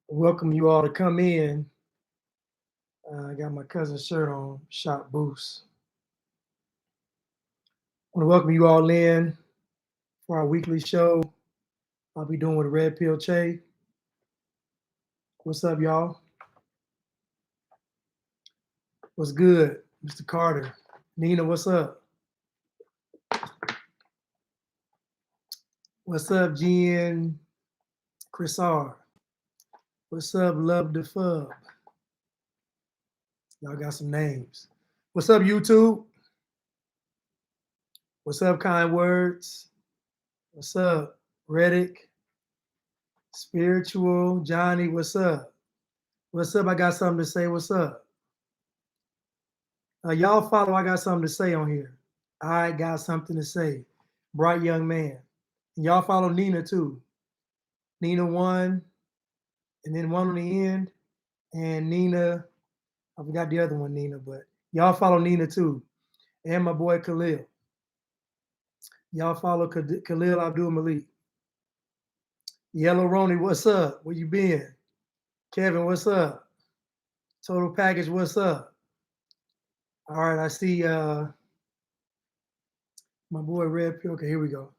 Welcome you all to come in. I got my cousin's shirt on, Shop Boost. I want to welcome you all in for our weekly show. I'll be doing with Red Pill Che. What's up, y'all? What's good, Mr. Carter? Nina, what's up? What's up, Jen? Chris R. What's up, Love the Fub? Y'all got some names. What's up, YouTube? What's up, Kind Words? What's up, Reddick? Spiritual, Johnny, what's up? What's up? I got something to say. What's up? Y'all follow, I got something to say on here. I got something to say. Bright young man. And y'all follow Nina too. Nina 1, and then 1 on the end. And Nina, I forgot the other one, Nina, but y'all follow Nina too. And my boy Khalil. Y'all follow Khalil Abdul Malik. Yellow Roni, what's up? Where you been? Kevin, what's up? Total Package, what's up? All right, I see my boy Red Pill. Okay, here we go.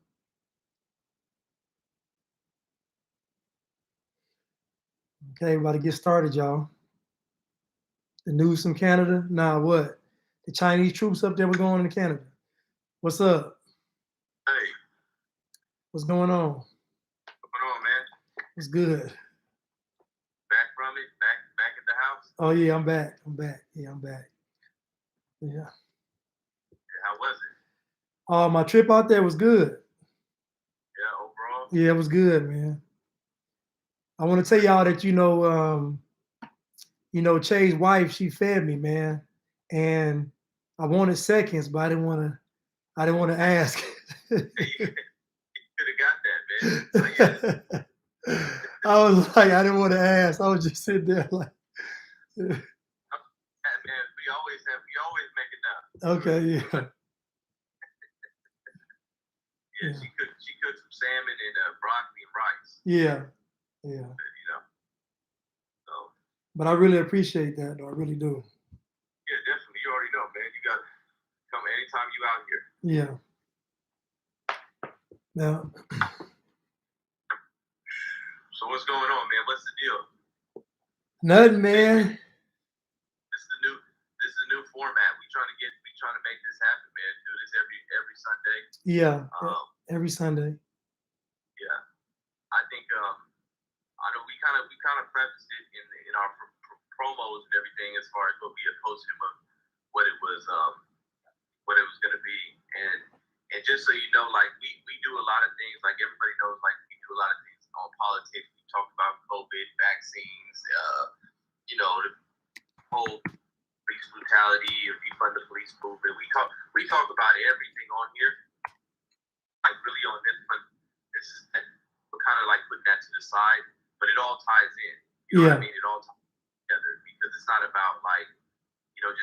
Okay, about to get started, y'all. The news from Canada? Nah, what? The Chinese troops up there were going into Canada. What's up? Hey. What's going on? What's going on, man? What's good? Back from it? Back at the house? Oh yeah, I'm back. Yeah, I'm back. Yeah. How was it? My trip out there was good. Yeah, overall? Yeah, it was good, man. I want to tell y'all that Che's wife, she fed me, man. And I wanted seconds, but I didn't want to ask. You could have got that, man. I was like, I didn't want to ask. I was just sitting there like. Man, we always make it now. Okay, yeah. Yeah, she cooked some salmon and broccoli and rice. Yeah. You know. So. But I really appreciate that, though. I really do. Yeah, definitely. You already know, man. You got to come anytime you out here. Yeah. Now. So what's going on, man? What's the deal? Nothing, man. This is the new format. We trying to make this happen, man. Do this every Sunday. Yeah. Every Sunday. Yeah. I think I know we kind of prefaced it in our promos and everything as far as what we had posted of what it was going to be, and just so you know, like we do a lot of things, like everybody knows, like we do a lot of things on politics. We talk about COVID, vaccines, the whole police brutality or defund the police movement. We talk about everything on here. Like really on this one, we're kind of like putting that to the side, but it all ties in. You know what I mean? It all ties together because it's not about like,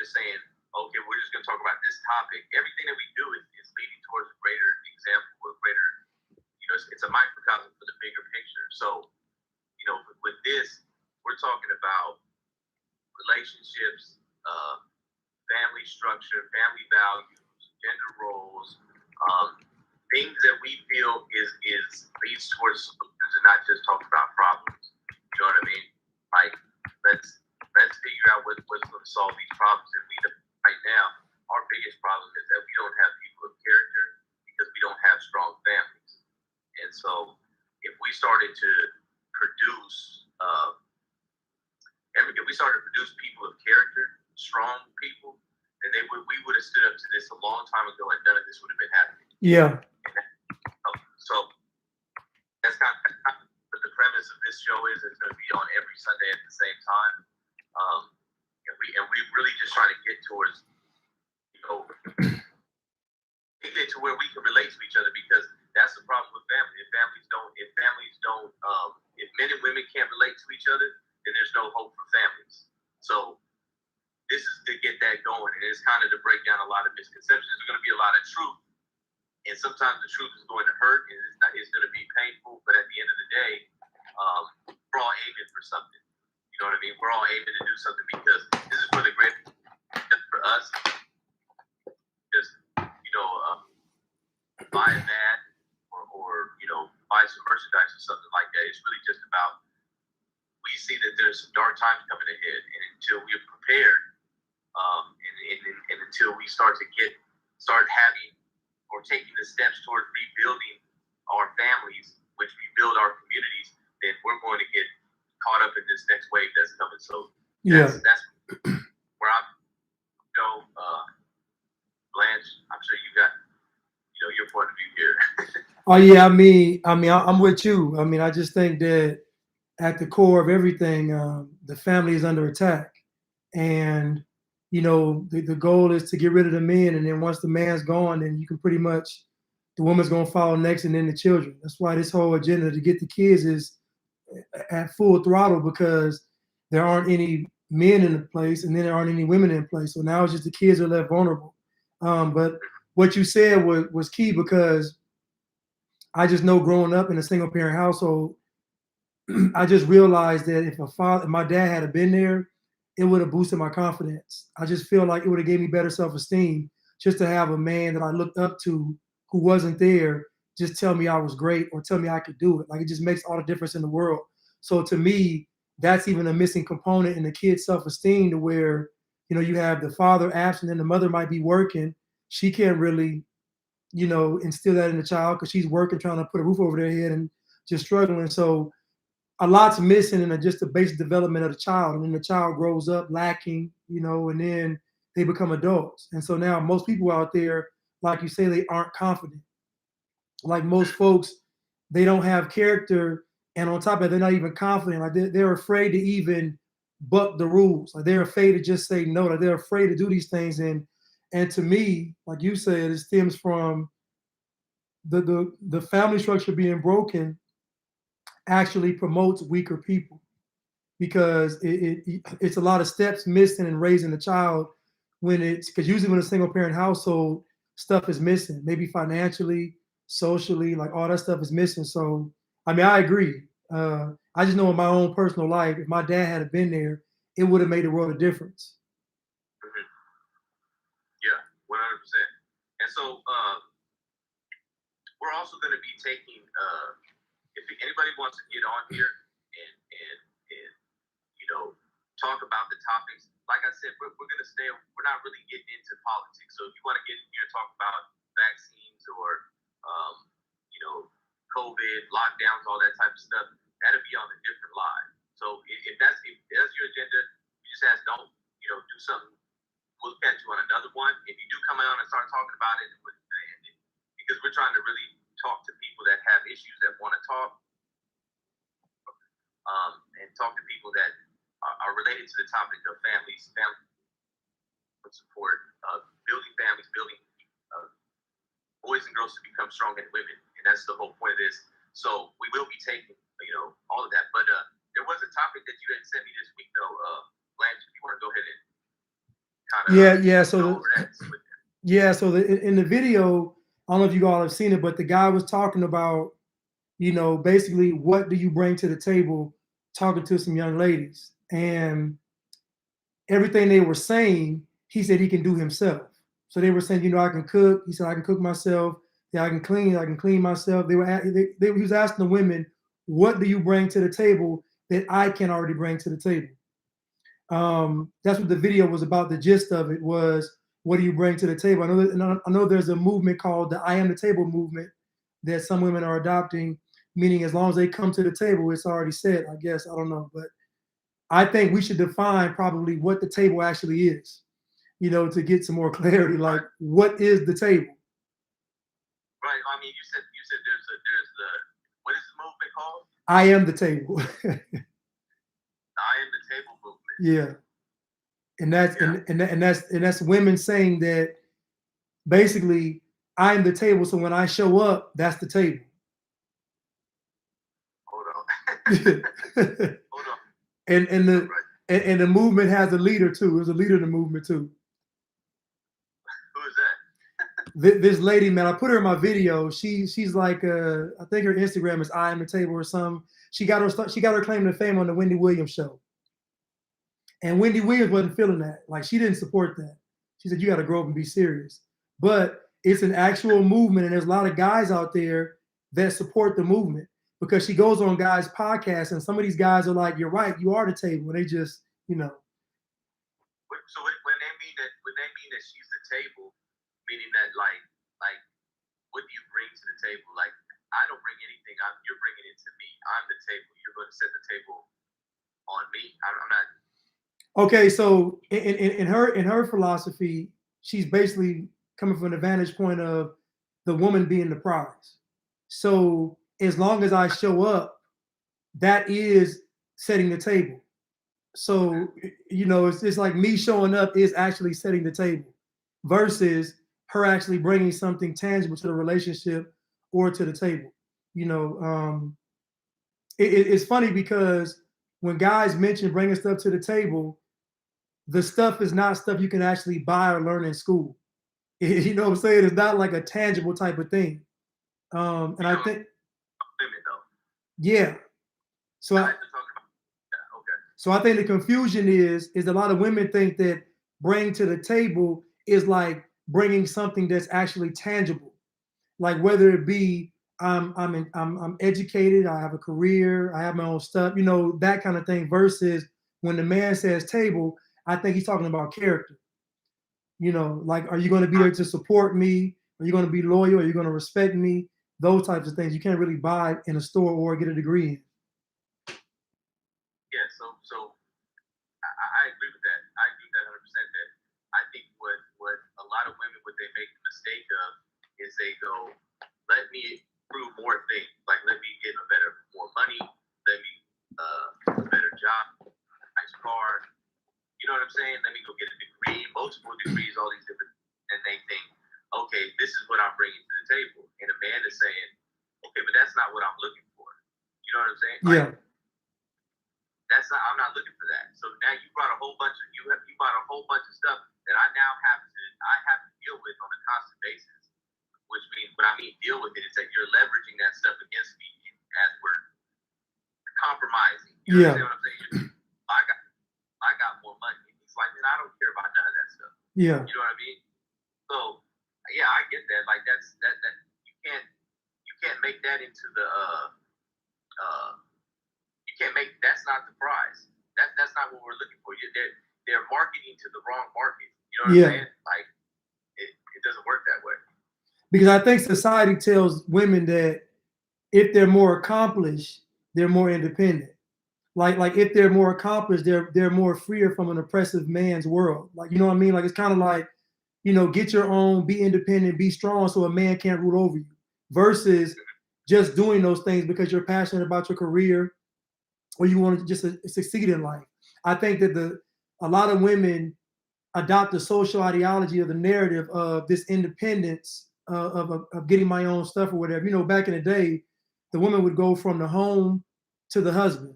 just saying, okay, we're just going to talk about this topic. Everything that we do is leading towards a greater example, a greater, it's a microcosm for the bigger picture. So, with this, we're talking about relationships, family structure, family values, gender roles, things that we feel is leads towards solutions and not just talk about problems. You know what I mean? Like let's figure out what's going to solve these problems. And right now, our biggest problem is that we don't have people of character because we don't have strong families. And so, if we started to produce, people of character, strong people, then we would have stood up to this a long time ago, and none of this would have been happening. Yeah. So that's kind of what the premise of this show is. It's going to be on every Sunday at the same time, and we really just trying to get towards, get to where we can relate to each other, because that's the problem with family. If men and women can't relate to each other, then there's no hope for families. So this is to get that going, and it's kind of to break down a lot of misconceptions. There's going to be a lot of truth, and sometimes the truth is going to hurt, and it's going to be painful, we're all aiming to do something because this is for the great, just for us. Just buy a mat or buy some merchandise or something like that. It's really just about, we see that there's some dark times coming ahead, and until we're prepared, and until we start having or taking the steps toward rebuilding our families, which rebuild our communities, then we're going to get caught up in this next wave that's coming. So that's where I'm. Blanche, I'm sure you got your point of view here. Oh yeah, I'm with you. I mean, I just think that at the core of everything, the family is under attack, and the goal is to get rid of the men, and then once the man's gone, then you can pretty much, the woman's gonna follow next, and then the children. That's why this whole agenda to get the kids is at full throttle, because there aren't any men in the place, and then there aren't any women in place. So now it's just the kids are left vulnerable. But what you said was key, because I just know growing up in a single parent household, I just realized that if my dad had been there, it would have boosted my confidence. I just feel like it would have gave me better self-esteem just to have a man that I looked up to who wasn't there just tell me I was great or tell me I could do it. Like, it just makes all the difference in the world. So to me, that's even a missing component in the kid's self-esteem, to where, you have the father absent and the mother might be working. She can't really, instill that in the child because she's working, trying to put a roof over their head and just struggling. So a lot's missing in just the basic development of the child. And then the child grows up lacking, and then they become adults. And so now most people out there, like you say, they aren't confident. Like most folks, they don't have character. And on top of it, they're not even confident. Like they're afraid to even buck the rules. Like they're afraid to just say no. Like they're afraid to do these things. And to me, like you said, it stems from the family structure being broken actually promotes weaker people, because it's a lot of steps missing in raising a child, because usually when a single parent household, stuff is missing, maybe financially, socially, like all that stuff is missing. So I mean, I agree. I just know in my own personal life, if my dad had been there, it would have made a world of difference. Mm-hmm. Yeah, 100%. And so we're also going to be taking, if anybody wants to get on here and talk about the topics, like I said, we're going to stay. We're not really getting into politics. So if you want to get in here and talk about vaccines or COVID lockdowns, all that type of stuff, that'll be on a different live. So if that's your agenda, you just ask, don't do something. We'll catch you on another one. If you do come out and start talking about it, because we're trying to really talk to people that have issues, that want to talk, and talk to people that are related to the topic of family support, building families, building boys and girls to become strong and women, and that's the whole point of this. So we will be taking, all of that. But there was a topic that you had sent me this week, though, Blanche. If you want to go ahead and kind of So in the video, I don't know if you all have seen it, but the guy was talking about, basically, what do you bring to the table, talking to some young ladies, and everything they were saying, he said he can do himself. So they were saying, I can cook. He said, I can cook myself. Yeah, I can clean myself. He was asking the women, what do you bring to the table that I can already bring to the table? That's what the video was about. The gist of it was, what do you bring to the table? I know there's a movement called the I Am the Table movement that some women are adopting, meaning as long as they come to the table, it's already set, I guess. I don't know. But I think we should define probably what the table actually is, to get some more clarity. Like, what is the table? Right. I mean, you said there's the, what is the movement called? I Am the Table. I Am the Table movement. Yeah. And that's women saying that basically, I am the table. So when I show up, that's the table. Hold on. Hold on. And the movement has a leader too. There's a leader in the movement too. Who is that? This lady, man, I put her in my video. She's like, I think her Instagram is I Am the Table or something. She got her claim to fame on the Wendy Williams show. And Wendy Williams wasn't feeling that. Like she didn't support that. She said, you got to grow up and be serious. But it's an actual movement, and there's a lot of guys out there that support the movement because she goes on guys' podcasts, and some of these guys are like, "You're right, you are the table." And they just, you know. So when they mean that she's the table, meaning that like what do you bring to the table? Like I don't bring anything. You're bringing it to me. I'm the table. You're going to set the table on me. I'm not. Okay, so in her philosophy, she's basically coming from the vantage point of the woman being the prize. So as long as I show up, that is setting the table. So you know, it's like me showing up is actually setting the table, versus her actually bringing something tangible to the relationship or to the table. You know, it's funny because when guys mention bringing stuff to the table, the stuff is not stuff you can actually buy or learn in school. You know what I'm saying? It's not like a tangible type of thing. And I think, Women though. yeah. So I, Okay. so I think the confusion is a lot of women think that bring to the table is like bringing something that's actually tangible, like whether it be I'm educated, I have a career, I have my own stuff, you know, that kind of thing. Versus when the man says table, I think he's talking about character. You know, like, are you going to be there to support me? Are you going to be loyal? Are you going to respect me? Those types of things you can't really buy in a store or get a degree in. Yeah, so I agree with that. I agree with that 100%. That I think what a lot of women what they make the mistake of is they go, let me prove more things. Like let me get more money, let me a better job, nice car. You know what I'm saying? Let me go get a degree, multiple degrees, all these different, and they think, okay, this is what I'm bringing to the table. And a man is saying, okay, but that's not what I'm looking for. You know what I'm saying? Like, Yeah. I'm not looking for that. So now you brought a whole bunch of stuff that I now have to deal with on a constant basis. Which means when I mean deal with it, it's that you're leveraging that stuff against me as we're compromising. You know what I'm saying? I got more money. He's like, man, I don't care about none of that stuff. Yeah. You know what I mean? So yeah, I get that. Like that you can't make that into the you can't make that's not the prize. That's not what we're looking for. They're marketing to the wrong market. You know what I'm saying? Like it doesn't work that way. Because I think society tells women that if they're more accomplished, they're more independent. Like if they're more accomplished, they're more freer from an oppressive man's world. Like, you know what I mean? Like it's kind of like, you know, get your own, be independent, be strong so a man can't rule over you. Versus just doing those things because you're passionate about your career or you want to just succeed in life. I think that a lot of women adopt the social ideology of the narrative of this independence of getting my own stuff or whatever. You know, back in the day, the woman would go from the home to the husband.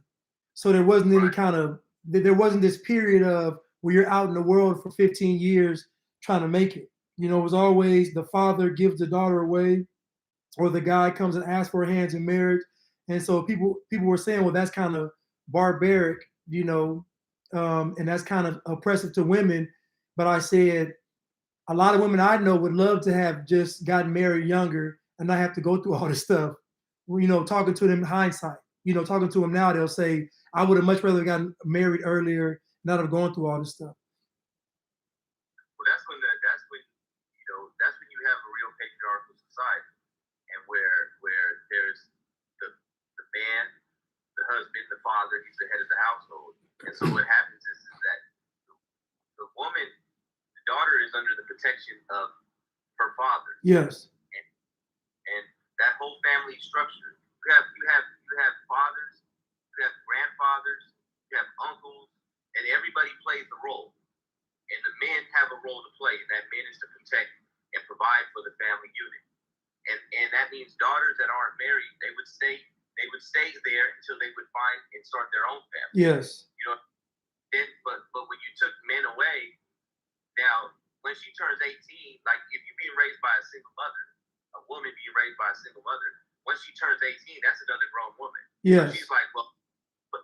So there wasn't any kind of, there wasn't this period of where you're out in the world for 15 years trying to make it. You know, it was always the father gives the daughter away or the guy comes and asks for her hands in marriage. And so people were saying, well, that's kind of barbaric, you know, and that's kind of oppressive to women. But I said, a lot of women I know would love to have just gotten married younger and not have to go through all this stuff. You know, talking to them in hindsight, you know, talking to them now, they'll say, I would have much rather gotten married earlier, not have gone through all this stuff. Well, that's when you have a real patriarchal society, and where there's the man, the husband, the father, he's the head of the household, and so what happens is that the woman, the daughter, is under the protection of her father. Yes. And that whole family structure. You have fathers, you have grandfathers, you have uncles, and everybody plays a role. And the men have a role to play, and that man is to protect and provide for the family unit. And that means daughters that aren't married, they would stay there until they would find and start their own family. Yes. You know, but when you took men away, now when she turns 18, like if you're being raised by a single mother, a woman being raised by a single mother, once she turns 18, that's another grown woman. Yes. So she's like, well, but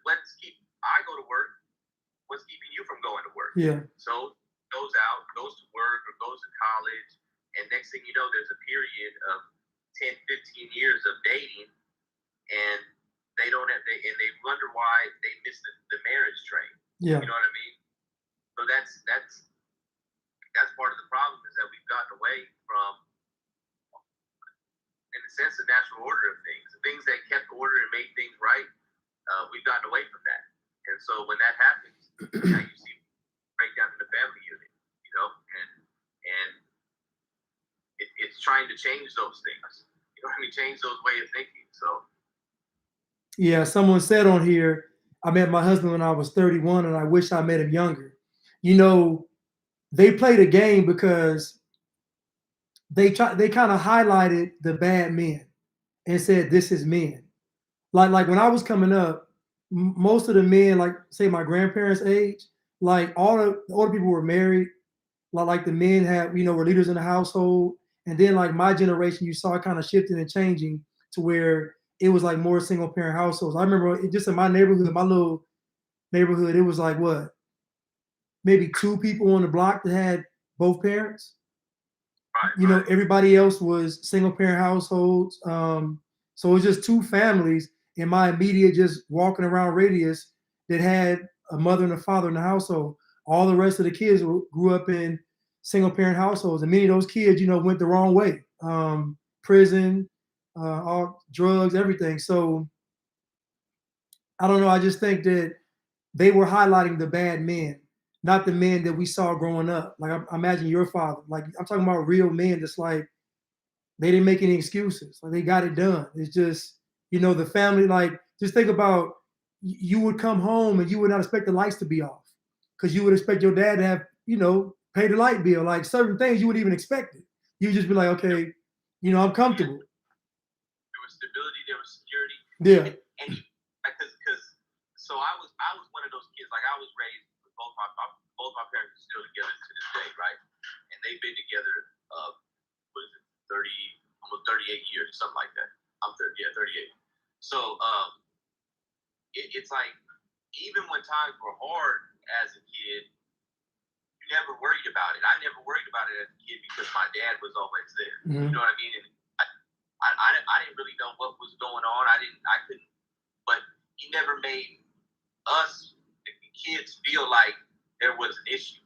let's keep. I go to work. Let's keep Yeah. So goes out, goes to work or goes to college, and next thing you know, there's a period of 10, 15 years of dating, and they don't have, and they wonder why they missed the marriage train. Yeah. You know what I mean? So that's part of the problem, is that we've gotten away from, in a sense, the natural order of things. The things that kept order and made things right, we've gotten away from that. And so when that happens, now you see breakdown in the family unit, you know, and it's trying to change those things. You know what I mean? Change those way of thinking. So Yeah, someone said on here, I met my husband when I was 31 and I wish I met him younger. You know, they played a game because they kind of highlighted the bad men and said this is men. Like when I was coming up, most of the men, like say my grandparents' age, like all the older people were married. Like the men had, were leaders in the household. And then like my generation, you saw it kind of shifting and changing to where it was like more single parent households. I remember just in my neighborhood, my little neighborhood, it was like what, maybe two people on the block that had both parents. right. Everybody else was single parent households. So it was just two families in my immediate just walking around radius that had a mother and a father in the household. All the rest of the kids grew up in single parent households, and many of those kids, went the wrong way. Prison, all drugs, everything. So I don't know. I just think that they were highlighting the bad men, not the men that we saw growing up. Like I imagine your father. Like I'm talking about real men that's like they didn't make any excuses. Like they got it done. It's just, the family, like just think about you would come home and you would not expect the lights to be off. Because you would expect your dad to have, pay the light bill. Like certain things you wouldn't even expect it. You would just be like, okay, I'm comfortable. There was stability, there was security. Yeah. And because so I was one of those kids. Like I was raised with both my parents are still together to this day, right? And they've been together what is it, 30, almost 38 years, something like that. I'm 30, yeah, 38. So it's like, even when times were hard as a kid, you never worried about it. I never worried about it as a kid because my dad was always there. Mm-hmm. You know what I mean? And I didn't really know what was going on. I couldn't, but he never made us, the kids, feel like there was an issue,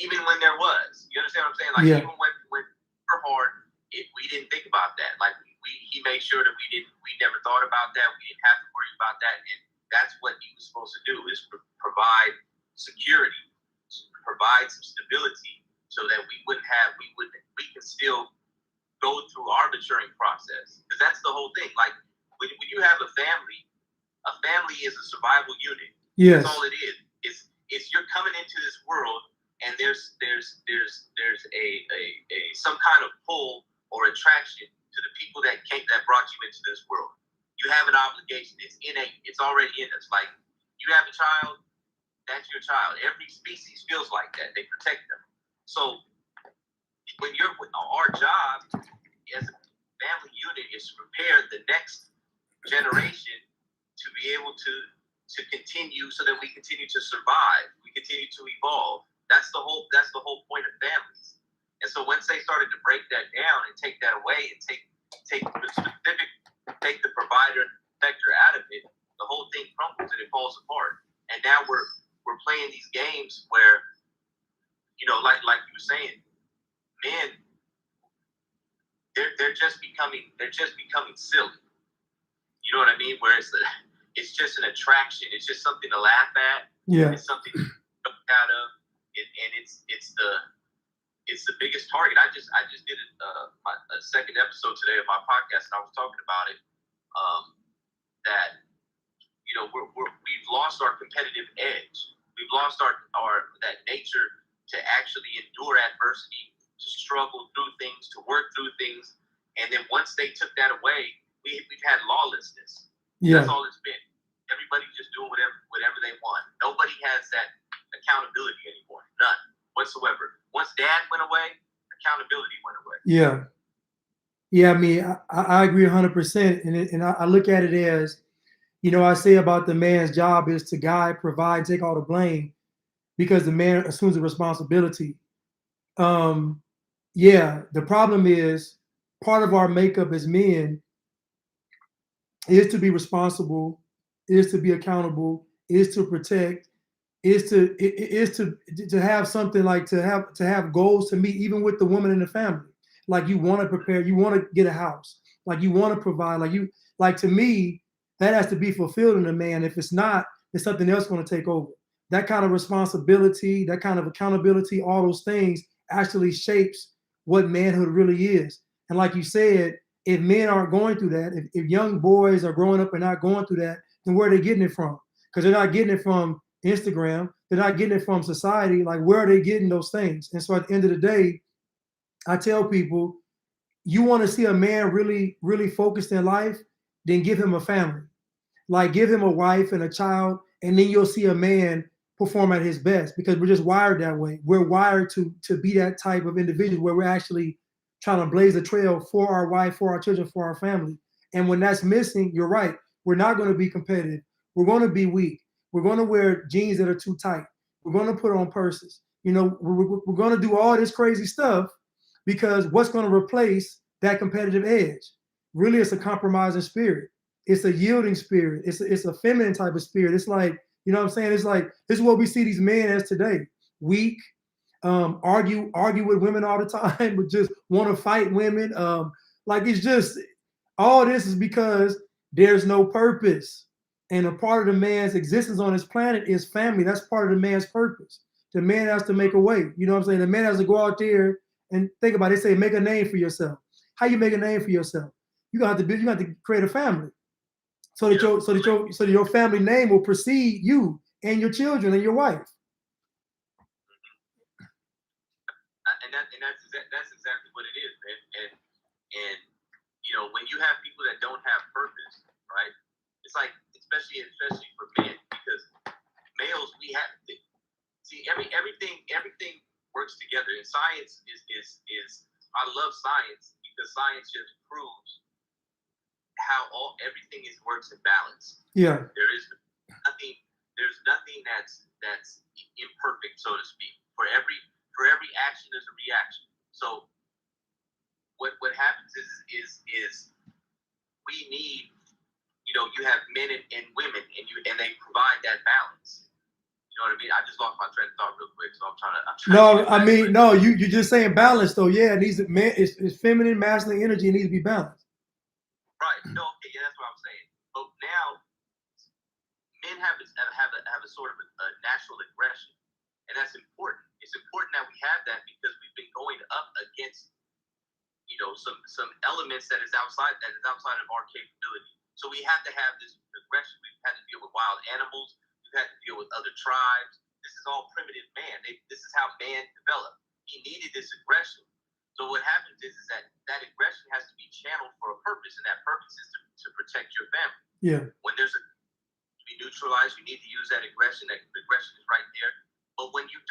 even when there was. You understand what I'm saying? Like even when we were hard, we didn't think about that. Like he made sure that we never thought about that. We didn't have to worry about that. And that's what he was supposed to do, is provide security, provide some stability, so that we can still go through our maturing process. Because that's the whole thing. Like when you have a family is a survival unit. Yes. That's all it is. It's you're coming into this world, and there's a some kind of pull or attraction to the people that brought you into this world. You have an obligation. It's innate. It's already in us. Like you have a child, that's your child. Every species feels like that. They protect them. So when our job as a family unit is to prepare the next generation to be able to continue, so that we continue to survive, we continue to evolve. That's the whole point of families. And so once they started to break that down and take that away and take the provider and protector out of it, the whole thing crumbles and it falls apart. And now we're playing these games where, like you were saying, men, they're just becoming silly. You know what I mean? Where it's just an attraction. It's just something to laugh at. Yeah. It's something to look out of, and it's the biggest target. I just did a second episode today of my podcast, and I was talking about it. That we've lost our competitive edge. We've lost our that nature to actually endure adversity, to struggle through things, to work through things. And then once they took that away, we've had lawlessness. Yeah. That's all it's been. Everybody's just doing whatever they want. Nobody has that accountability anymore. None whatsoever. Once dad went away, accountability went away. Yeah. Yeah, I mean, I agree 100%. And I look at it as, I say about the man's job is to guide, provide, take all the blame. because the man assumes the responsibility. Um, yeah, the problem is part of our makeup as men is to be responsible, is to be accountable, is to protect, is to have something like to have goals to meet, even with the woman in the family. Like you want to prepare, you want to get a house, like you want to provide, like to me, that has to be fulfilled in a man. If it's not, then something else going to take over. That kind of responsibility, that kind of accountability, all those things actually shapes what manhood really is. And like you said, if men aren't going through that, if young boys are growing up and not going through that, then where are they getting it from? Because they're not getting it from Instagram. They're not getting it from society. Like, where are they getting those things? And so at the end of the day, I tell people, you want to see a man really, really focused in life, then give him a family. Like, give him a wife and a child, and then you'll see a man perform at his best, because we're just wired that way. We're wired to be that type of individual where we're actually trying to blaze a trail for our wife, for our children, for our family. And when that's missing, you're right. We're not going to be competitive. We're going to be weak. We're going to wear jeans that are too tight. We're going to put on purses. You know, we're going to do all this crazy stuff, because what's going to replace that competitive edge? Really, it's a compromising spirit. It's a yielding spirit. It's a feminine type of spirit. It's like, you know what I'm saying? It's like, this is what we see these men as today. Weak, argue with women all the time, but just want to fight women. Like, it's just, all this is because there's no purpose. And a part of the man's existence on this planet is family. That's part of the man's purpose. The man has to make a way. You know what I'm saying? The man has to go out there and think about it. They say, make a name for yourself. How you make a name for yourself? You have to create a family, so that your family name will precede you and your children and your wife. That's exactly what it is, man. And you know, when you have people that don't have purpose, right? It's like, especially for men, because males, we have to see everything works together. And science is I love science, because science just proves how everything works in balance. Yeah. There's nothing that's imperfect, so to speak. For every action, there's a reaction. So what happens is we need, you know, you have men and women, and they provide that balance. You know what I mean? I just lost my train of thought real quick, so I'm trying to. No, you're just saying balance though. Yeah, it needs it's feminine, masculine energy. It needs to be balanced. Right. No. Okay. Yeah, that's what I'm saying. But now, men have a sort of a natural aggression, and that's important. It's important that we have that, because we've been going up against, you know, some elements that is outside of our capability. So we have to have this aggression. We've had to deal with wild animals. We've had to deal with other tribes. This is all primitive man. This is how man developed. He needed this aggression. So what happens is that aggression has to be channeled for a purpose, and that purpose is to protect your family. Yeah. When to be neutralized, you need to use that aggression. That aggression is right there. But when you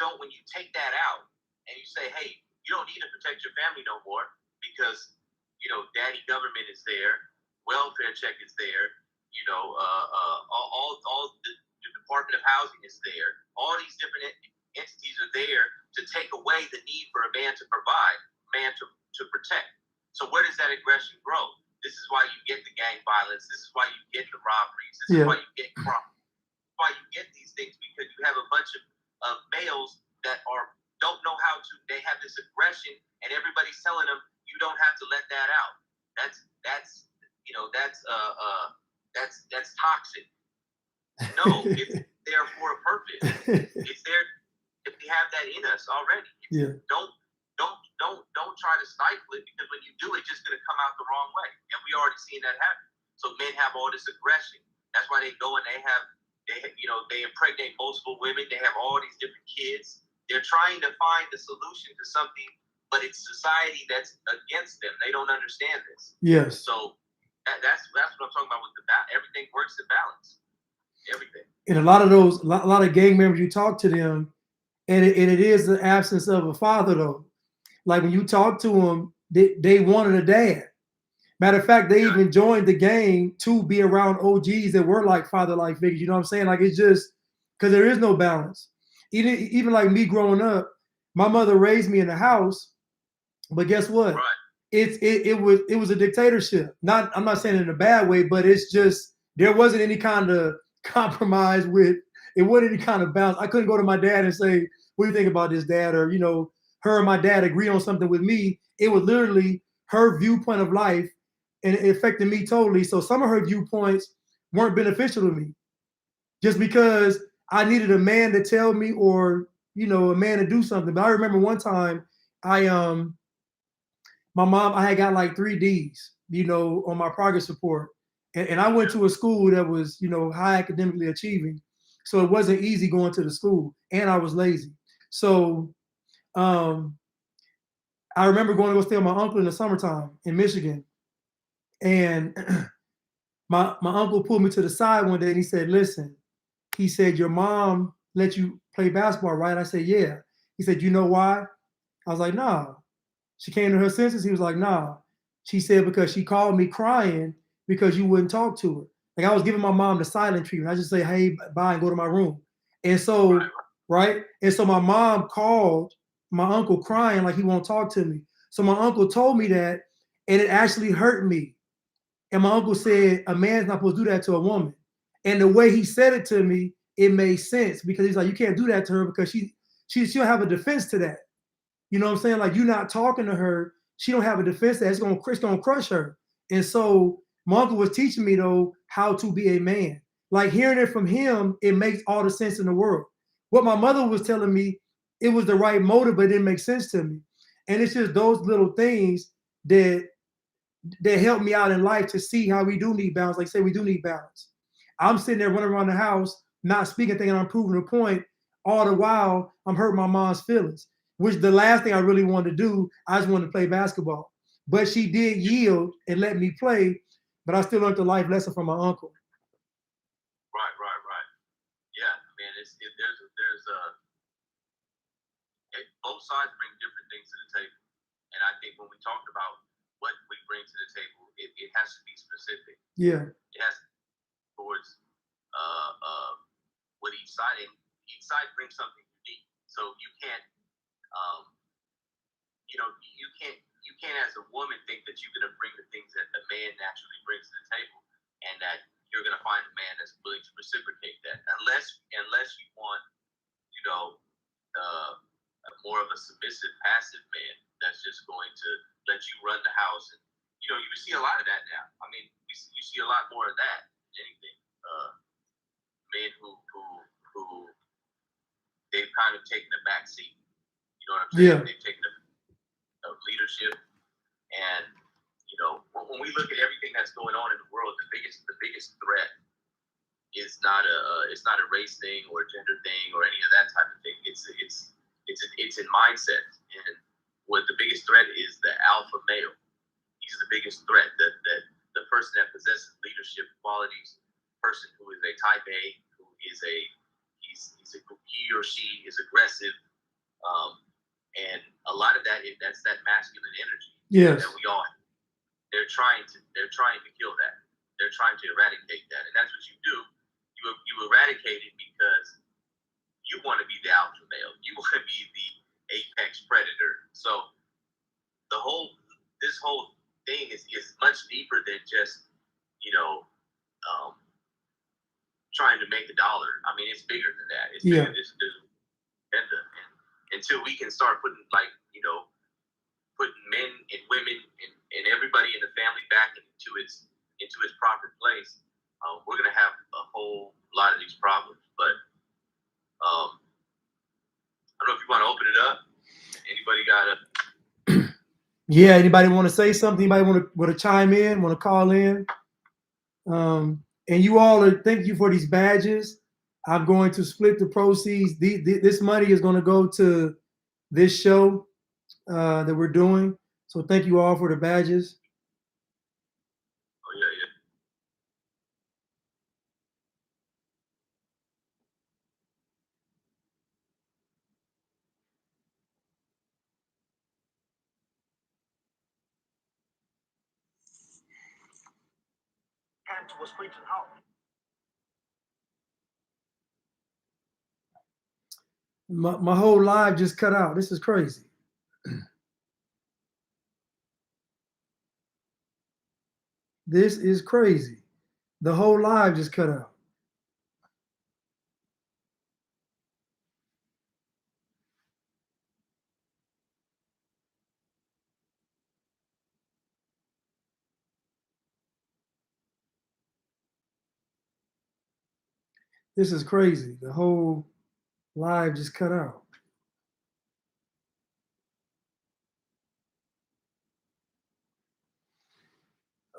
take that out and you say, hey, you don't need to protect your family no more, because, you know, daddy government is there, welfare check is there, you know, all the Department of Housing is there. All these different entities are there to take away the need for a man to provide, man to protect. So where does that aggression grow? This is why you get the gang violence. This is why you get the robberies. This is why you get crime. This is why you get these things, because you have a bunch of males that don't know how to. They have this aggression, and everybody's telling them, you don't have to let that out. That's toxic. No, it's there for a purpose. It's there if we have that in us already. Yeah. Don't try to stifle it, because when you do, it's just going to come out the wrong way. And we already seen that happen. So men have all this aggression. That's why they go and they impregnate multiple women. They have all these different kids. They're trying to find the solution to something, but it's society that's against them. They don't understand this. Yes. So that's what I'm talking about with everything works in balance. Everything. And a lot of gang members, you talk to them, and it is the absence of a father though. Like when you talk to them, they wanted a dad. Matter of fact, they even joined the gang to be around OGs that were like father-like figures. You know what I'm saying? Like, it's just because there is no balance. even like me growing up, my mother raised me in the house, but guess what? Right. It was a dictatorship. Not I'm not saying it in a bad way, but it's just there wasn't any kind of compromise with it wasn't any kind of balance. I couldn't go to my dad and say, "What do you think about this, Dad?" Or her and my dad agree on something with me. It was literally her viewpoint of life, and it affected me totally. So some of her viewpoints weren't beneficial to me, just because I needed a man to tell me or a man to do something. But I remember one time I my mom, I had got like 3 Ds, on my progress report. And I went to a school that was, high academically achieving. So it wasn't easy going to the school. And I was lazy. So um, I remember going to go stay with my uncle in the summertime in Michigan. And my uncle pulled me to the side one day and he said, listen, he said, your mom let you play basketball, right? I said, yeah. He said, you know why? I was like, nah. She came to her senses. He was like, nah. She said, because she called me crying because you wouldn't talk to her. Like I was giving my mom the silent treatment. I just say, hey, bye, and go to my room. And so, right? And so my mom called my uncle crying like he won't talk to me. So my uncle told me that, and it actually hurt me. And my uncle said, a man's not supposed to do that to a woman. And the way he said it to me, it made sense because he's like, you can't do that to her because she'll have a defense to that. You know what I'm saying? Like you're not talking to her, she don't have a defense that it's gonna crush her. And so my uncle was teaching me though how to be a man. Like hearing it from him, it makes all the sense in the world. What my mother was telling me, it was the right motive, but it didn't make sense to me. And it's just those little things that help me out in life to see how we do need balance. Like say we do need balance. I'm sitting there running around the house, not speaking, thinking I'm proving a point. All the while, I'm hurting my mom's feelings, which the last thing I really wanted to do, I just wanted to play basketball. But she did yield and let me play, but I still learned the life lesson from my uncle. Right. Yeah, man. Both sides bring different things to the table, and I think when we talk about what we bring to the table, it has to be specific. Yeah. It has to be towards what each side brings something unique. So you can't, um, you can't as a woman think that you're gonna bring the things that the man naturally brings to the table, and that you're gonna find a man that's willing to reciprocate that, unless you want, you know, more of a submissive, passive man that's just going to let you run the house. And you see a lot of that now. I mean, you see a lot more of that than anything. Men who they've kind of taken a back seat. You know what I'm saying? Yeah. They've taken a leadership, and when we look at everything that's going on in the world, the biggest threat is not a race thing or a gender thing or any of that type of thing. It's in mindset, and what the biggest threat is the alpha male. He's the biggest threat. That the person that possesses leadership qualities, person who is a type A, who is he or she is aggressive, and a lot of that's that masculine energy. Yes. That we all have. They're trying to kill that. They're trying to eradicate that, and that's what you do. You eradicate it because you want to be the alpha male. You want to be the apex predator. So this whole thing is much deeper than just trying to make a dollar. I mean, it's bigger than that. It's bigger. There's agenda, and until we can start putting putting men and women and everybody in the family back into its proper place, we're gonna have a whole lot of these problems. But I don't know if you want to open it up. Anybody got a? Yeah. Anybody want to say something? Anybody want to chime in? Want to call in? And you all thank you for these badges. I'm going to split the proceeds. This money is going to go to this show that we're doing. So thank you all for the badges. Oh yeah. And to a screeching halt. My whole live just cut out. This is crazy. This is crazy. The whole live just cut out. This is crazy. The whole live just cut out.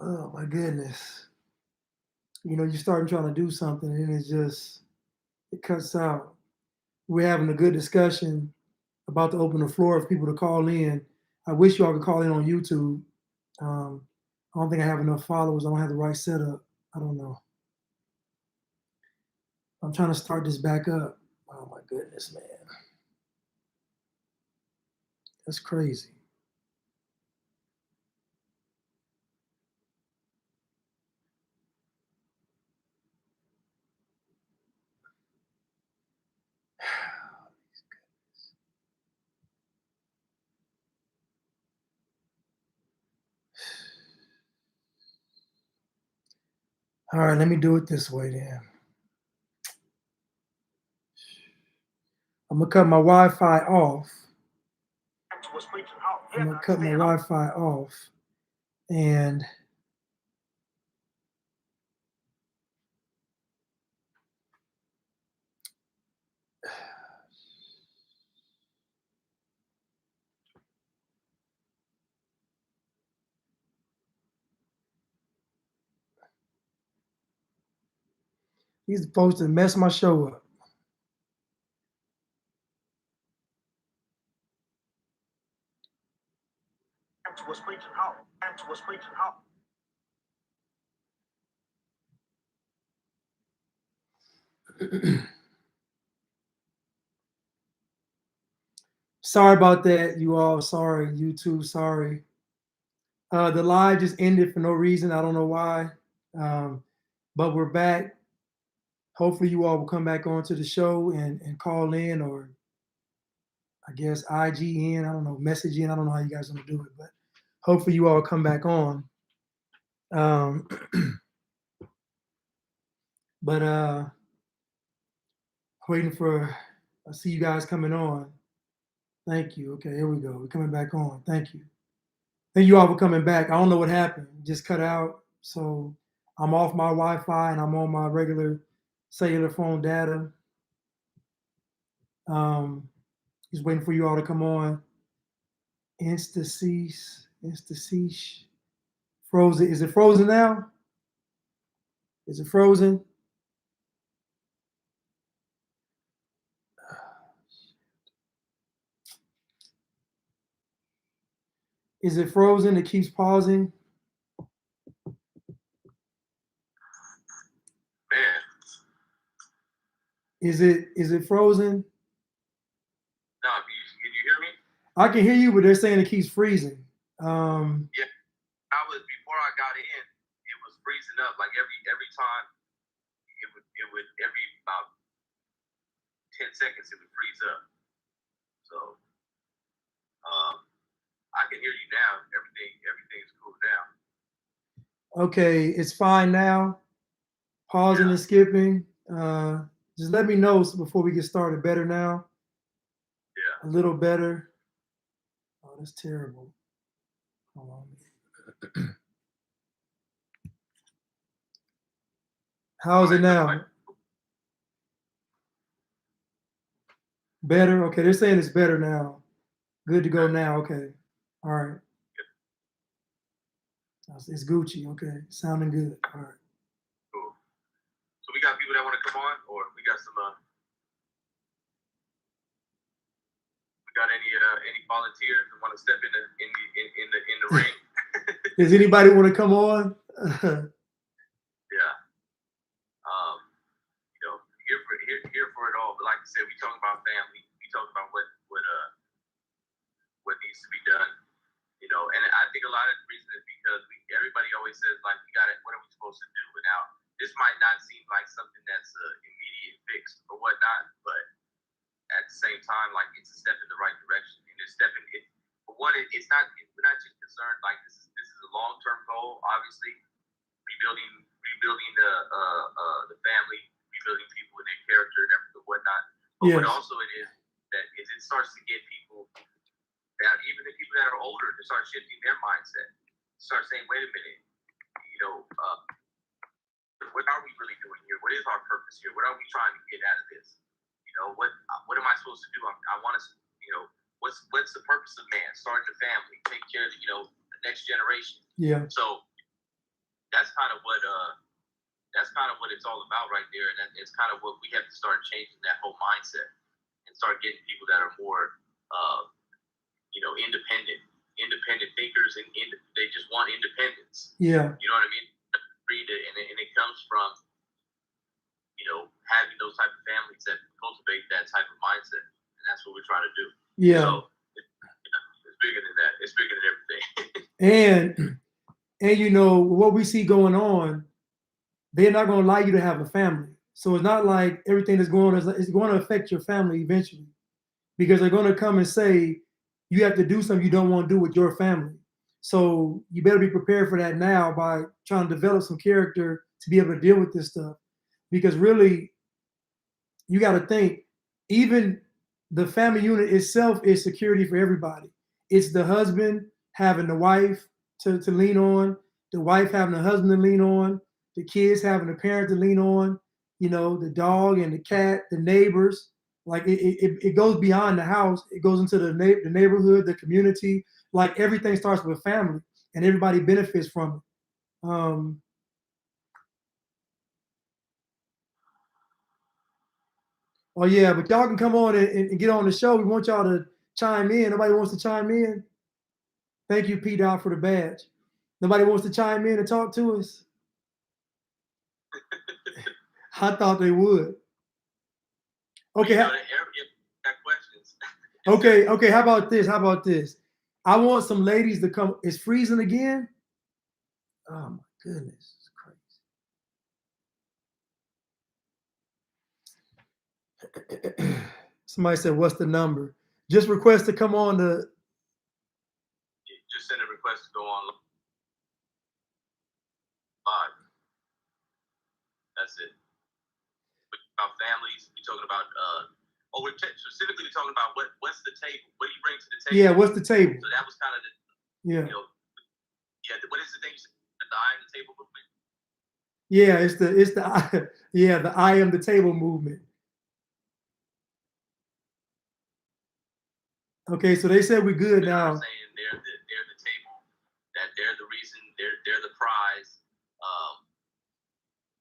Oh my goodness. You know, you start trying to do something and it cuts out. We're having a good discussion about to open the floor for people to call in. I wish y'all could call in on YouTube. I don't think I have enough followers. I don't have the right setup. I don't know. I'm trying to start this back up. Oh my goodness, man. That's crazy. All right, let me do it this way then. I'm gonna cut my Wi-Fi off. I'm gonna cut my Wi-Fi off and he's supposed to mess my show up. Sorry about that, you all. Sorry, YouTube. Sorry. The live just ended for no reason. I don't know why. But we're back. Hopefully, you all will come back onto the show and call in, or I guess IGN. I don't know, message in. I don't know how you guys are gonna do it, but hopefully, you all come back on. But waiting for. I see you guys coming on. Thank you. Okay, here we go. We're coming back on. Thank you. Thank you all for coming back. I don't know what happened. It just cut out. So I'm off my Wi-Fi and I'm on my regular cellular phone data. Just waiting for you all to come on. Instacease. Frozen. Is it frozen now? Is it frozen? Is it frozen? It keeps pausing. Man. Is it frozen? No, can you hear me? I can hear you, but they're saying it keeps freezing. Yeah, before I got in, it was freezing up. Like every time, it would every about 10 seconds it would freeze up. So I can hear you now. Everything's cool now. Okay, it's fine now. Pausing and skipping. Just let me know before we get started. Better now? Yeah. A little better. Oh, that's terrible. Hold on. How's it now? Better? Okay, they're saying it's better now. Good to go now. Okay. All right. It's Gucci. Okay. Sounding good. All right. Cool. So we got people that want to come on, or we got some we got any volunteers that want to step in the ring? Does anybody want to come on? Yeah. Here for it all. But like I said, we talk about family. We talk about what needs to be done. You know, and I think a lot of the reason is because everybody always says, like, what are we supposed to do? And now, this might not seem like something that's immediate fix or whatnot, but at at the same time, like it's a step in the right direction. And it's stepping. For one, it's not. We're not just concerned like this is a long-term goal. Obviously, rebuilding the family, rebuilding people and their character and everything, whatnot. But what also it is that is it starts to get people that even the people that are older to start shifting their mindset, start saying, wait a minute, what are we really doing here? What is our purpose here? What are we trying to get out of this? What am I supposed to do? I want to, what's the purpose of man? Starting a family, take care of the next generation. Yeah. So that's kind of what it's all about right there, and it's kind of what we have to start changing that whole mindset and start getting people that are more, independent thinkers, and they just want independence. Yeah. You know what I mean? And it comes from having those type of families that cultivate that type of mindset, and that's what we're trying to do. Yeah. So it's bigger than that. It's bigger than everything. And what we see going on, they're not going to allow you to have a family. So it's not like everything that's going on is going to affect your family eventually, because they're going to come and say you have to do something you don't want to do with your family. So you better be prepared for that now by trying to develop some character to be able to deal with this stuff. Because really, you got to think, even the family unit itself is security for everybody. It's the husband having the wife to lean on, the wife having the husband to lean on, the kids having the parent to lean on, the dog and the cat, the neighbors. Like it goes beyond the house. It goes into the neighborhood, the community. Like everything starts with family, and everybody benefits from it. Oh yeah, but y'all can come on and get on the show. We want y'all to chime in. Nobody wants to chime in. Thank you, P. Dot, for the badge. Nobody wants to chime in and talk to us. I thought they would. Okay. Okay. How about this? I want some ladies to come. It's freezing again. Oh my goodness, it's crazy. Somebody said, "What's the number?" Just request to come on the. Just send a request to go on live. That's it. About families, we're talking about. We're specifically talking about what's the table? What do you bring to the table? Yeah, what's the table? So that was kind of the. Yeah. What is the thing? The eye on the table movement. Yeah, it's the I am the table movement. Okay, so they said we're good now. Saying they're the table, that they're the reason, they're the prize.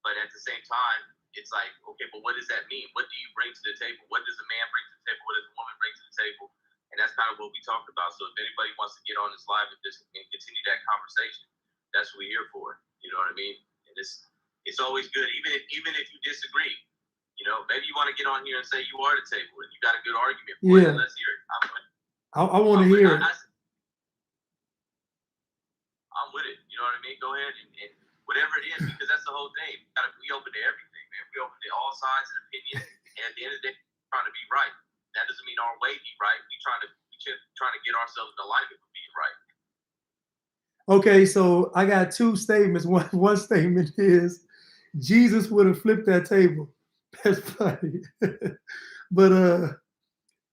But at the same time, it's like, okay, but what does that mean? What do you bring to the table? What does a man bring to the table? What does a woman bring to the table? And that's kind of what we talked about. So if anybody wants to get on this live and continue that conversation, that's what we're here for. You know what I mean? And it's always good, even if you disagree. Maybe you want to get on here and say you are the table and you got a good argument for it. Let's hear it. I want to hear it. I'm with it. You know what I mean? Go ahead and whatever it is, because that's the whole thing. We open to everything, man. We open to all sides and opinions. And at the end of the day, we're trying to be right. That doesn't mean our way be right. We're trying to get ourselves in alignment with being right. Okay, so I got two statements. One statement is Jesus would have flipped that table. That's funny. But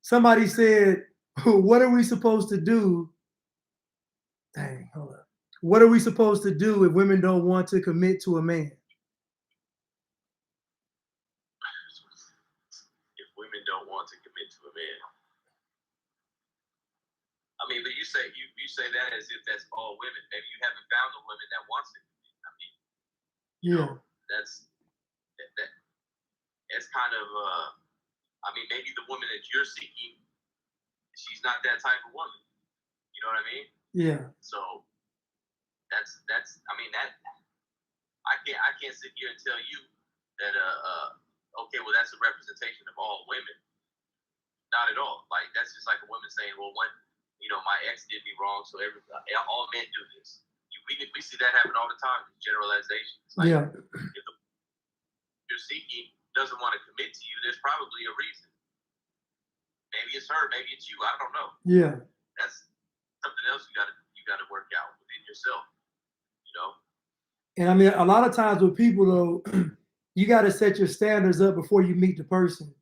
somebody said, what are we supposed to do? Dang, hold up. What are we supposed to do if women don't want to commit to a man? If women don't want to commit to a man. I mean, but you say that as if that's all women. Maybe you haven't found a woman that wants it. I mean, that's kind of maybe the woman that you're seeking, she's not that type of woman. You know what I mean? Yeah. So that's I can't sit here and tell you that okay, well that's a representation of all women. Not at all. Like that's just like a woman saying, well, my ex did me wrong, so all men do this. We see that happen all the time. Generalizations. Like, if you're seeking doesn't want to commit to you, there's probably a reason. Maybe it's her, maybe it's you. I don't know. Yeah. That's something else you gotta work out within yourself. You know. And I mean, a lot of times with people though, you got to set your standards up before you meet the person.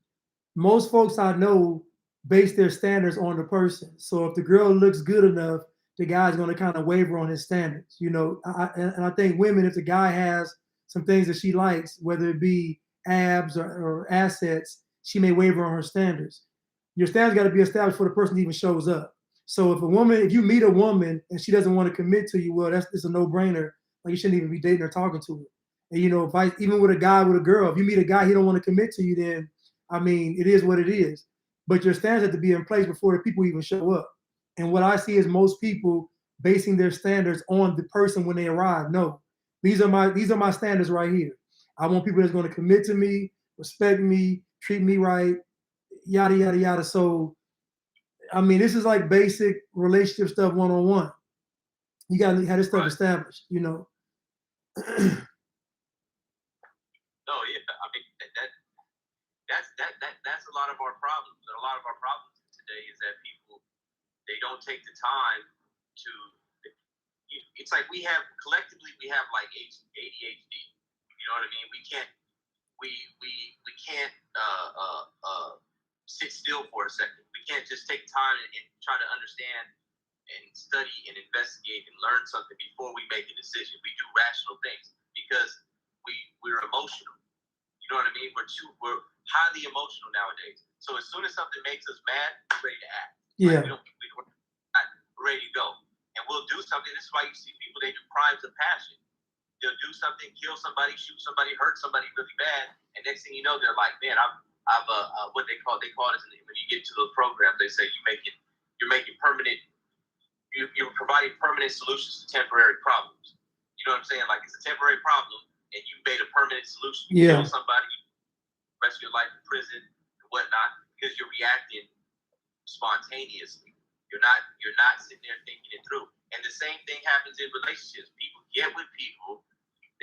Most folks I know base their standards on the person. So if the girl looks good enough, the guy's going to kind of waver on his standards. You know, and I think women, if the guy has some things that she likes, whether it be abs or assets, she may waver on her standards. Your standards got to be established before the person even shows up. So if you meet a woman and she doesn't want to commit to you, well, it's a no-brainer. Like you shouldn't even be dating or talking to her. And you know, even with a guy with a girl, if you meet a guy he don't want to commit to you, then I mean, it is what it is. But your standards have to be in place before the people even show up. And what I see is most people basing their standards on the person when they arrive. No, these are my standards right here. I want people that's going to commit to me, respect me, treat me right, yada yada yada. So I mean, this is like basic relationship stuff 101. You got to have this stuff established, you know. No, yeah, I mean that's a lot of our problems. And a lot of our problems today is that people, they don't take the time to. It's like we have collectively like ADHD. You know what I mean? We can't sit still for a second. We can't just take time and try to understand and study and investigate and learn something before we make a decision. We do rational things because we're emotional. You know what I mean? We're highly emotional nowadays. So as soon as something makes us mad, we're ready to act. Yeah. Like we're ready to go. And we'll do something. This is why you see people, they do crimes of passion. They'll do something, kill somebody, shoot somebody, hurt somebody really bad, and next thing you know, they're like, man, I've what they call it when you get to those programs, they say you're making permanent, you're providing permanent solutions to temporary problems. You know what I'm saying? Like it's a temporary problem, and you made a permanent solution. You kill somebody, rest of your life in prison and whatnot because you're reacting spontaneously. You're not sitting there thinking it through. And the same thing happens in relationships. People get with people.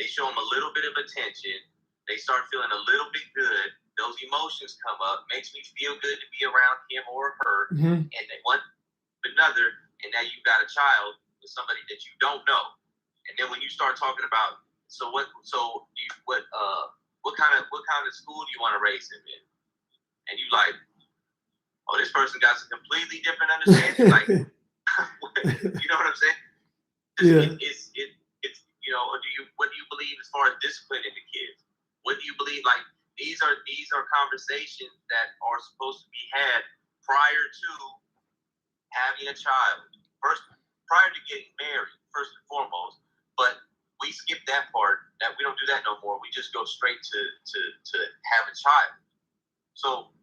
They show them a little bit of attention. They start feeling a little bit good. Those emotions come up. Makes me feel good to be around him or her. Mm-hmm. And they want another. And now you've got a child with somebody that you don't know. And then when you start talking about, what kind of school do you want to raise him in? And you like, oh, this person got some completely different understanding. Like, you know what I'm saying? It's you know, what do you believe as far as discipline in the kids? What do you believe? Like these are conversations that are supposed to be had prior to having a child. First, prior to getting married, first and foremost. But we skip that part. That we don't do that no more. We just go straight to have a child. So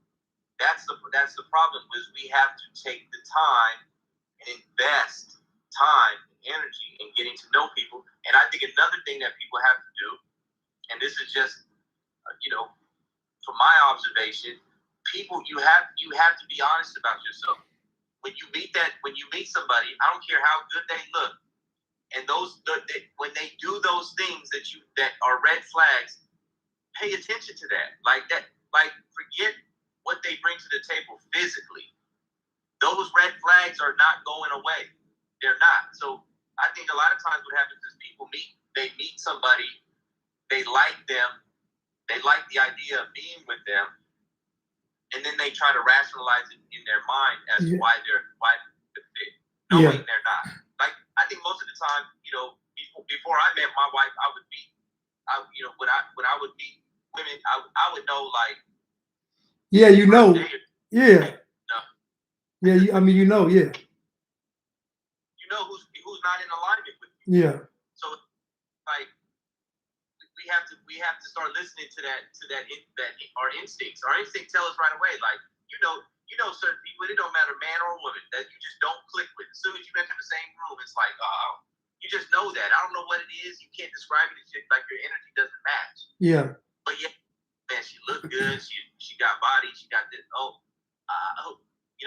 that's the problem is we have to take the time and invest time and energy in getting to know people. And I think another thing that people have to do, and this is just from my observation, people you have to be honest about yourself. When you meet somebody, I don't care how good they look, and when they do those things that are red flags, pay attention to that. Like forget what they bring to the table physically. Those red flags are not going away. They're not. So I think a lot of times what happens is people meet somebody, they like them, they like the idea of being with them, and then they try to rationalize it in their mind as to why they're fit, knowing they're not. Like I think most of the time, before I met my wife, when I would meet women, I would know like. Yeah, you know. Yeah. No. Yeah, I mean, you know, yeah. You know who's not in alignment with you. Yeah. So, like, we have to start listening to that our instincts. Our instincts tell us right away, like, you know certain people. It don't matter man or woman that you just don't click with. As soon as you enter the same room, it's like, oh, you just know that. I don't know what it is. You can't describe it. It's just like your energy doesn't match. Yeah. But yeah, man, she looked good. She got body. She got this.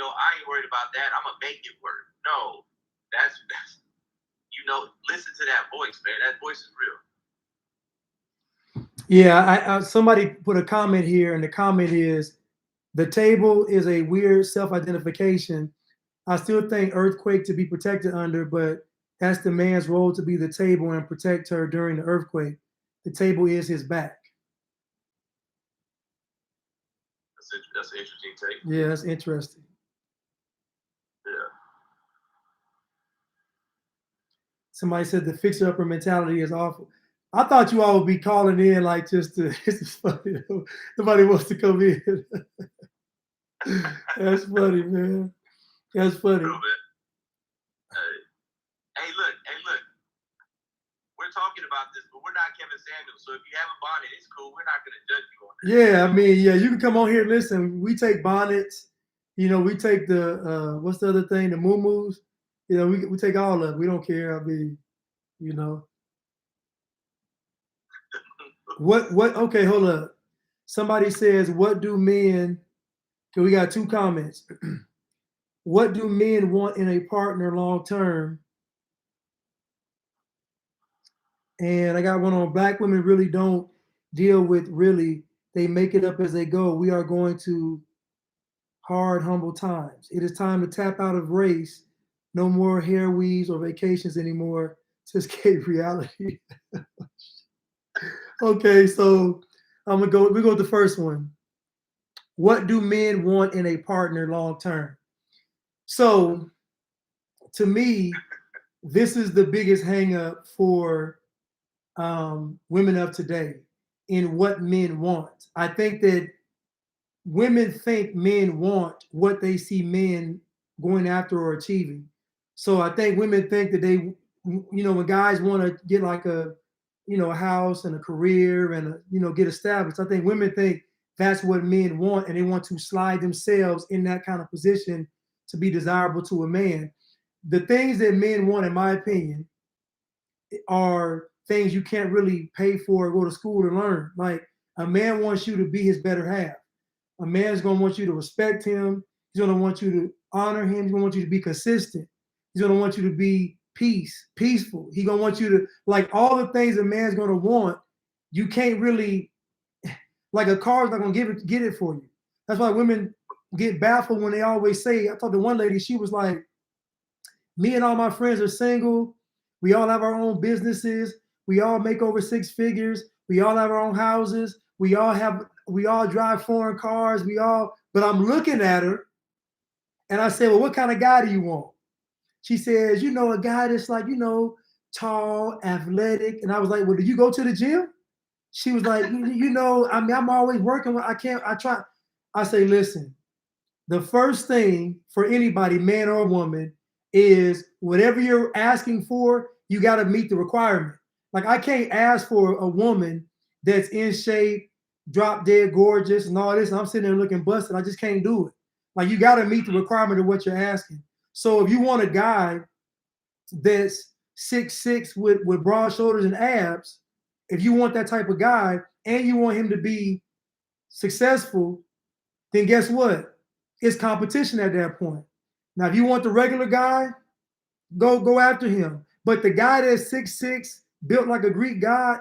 I ain't worried about that. I'm gonna make it work. No, that's listen to that voice, man. That voice is real. Yeah, somebody put a comment here, and the comment is, The table is a weird self-identification. I still think earthquake to be protected under, but that's the man's role to be the table and protect her during the earthquake. The table is his back. That's an interesting take. Yeah, that's interesting. Yeah. Somebody said the fixer-upper mentality is awful. I thought you all would be calling in like just to, this is funny. Nobody wants to come in. That's funny, man. That's funny. Hey, look. We're talking about this, but we're not Kevin Samuels. So if you have a bonnet, it's cool. We're not going to judge you on that. Yeah, I mean, yeah, you can come on here and listen. We take bonnets. You know, we take the what's the other thing? The muumuus. You know, we take all of it. We don't care. I mean, you know. What okay, hold up. Somebody says, what do men, okay, we got 2 comments. What do men want in a partner long term? And I got one on black women really don't deal with really, they make it up as they go. We are going to hard, humble times. It is time to tap out of race. No more hair weaves or vacations anymore to escape reality. Okay, so we go with the first one. What do men want in a partner long term? So to me, this is the biggest hang up for women of today in what men want. I think that women think men want what they see men going after or achieving. So I think women think that they, you know, when guys want to get like a, you know, a house and a career and a, you know, get established, I think women think that's what men want, and they want to slide themselves in that kind of position to be desirable to a man. The things that men want, in my opinion, are things you can't really pay for or go to school to learn. Like a man wants you to be his better half. A man's gonna want you to respect him. He's gonna want you to honor him. He's gonna want you to be consistent. He's gonna want you to be peaceful. He's gonna want you to, like, all the things a man's gonna want. You can't really, like, a car's not gonna get it for you. That's why women get baffled when they always say, I talked to one lady, she was like, me and all my friends are single. We all have our own businesses. We all make over 6 figures. We all have our own houses. We all drive foreign cars. But I'm looking at her and I said, well, what kind of guy do you want? She says, you know, a guy that's like, you know, tall, athletic. And I was like, well, do you go to the gym? She was like, you know, I mean, I'm always working. I try. I say, listen, the first thing for anybody, man or woman, is whatever you're asking for, you got to meet the requirement. Like, I can't ask for a woman that's in shape, drop dead gorgeous, and all this, and I'm sitting there looking busted. I just can't do it. Like, you got to meet the requirement of what you're asking. So if you want a guy that's 6'6" with broad shoulders and abs, if you want that type of guy and you want him to be successful, then guess what? It's competition at that point. Now, if you want the regular guy, go after him. But the guy that's 6'6", built like a Greek god,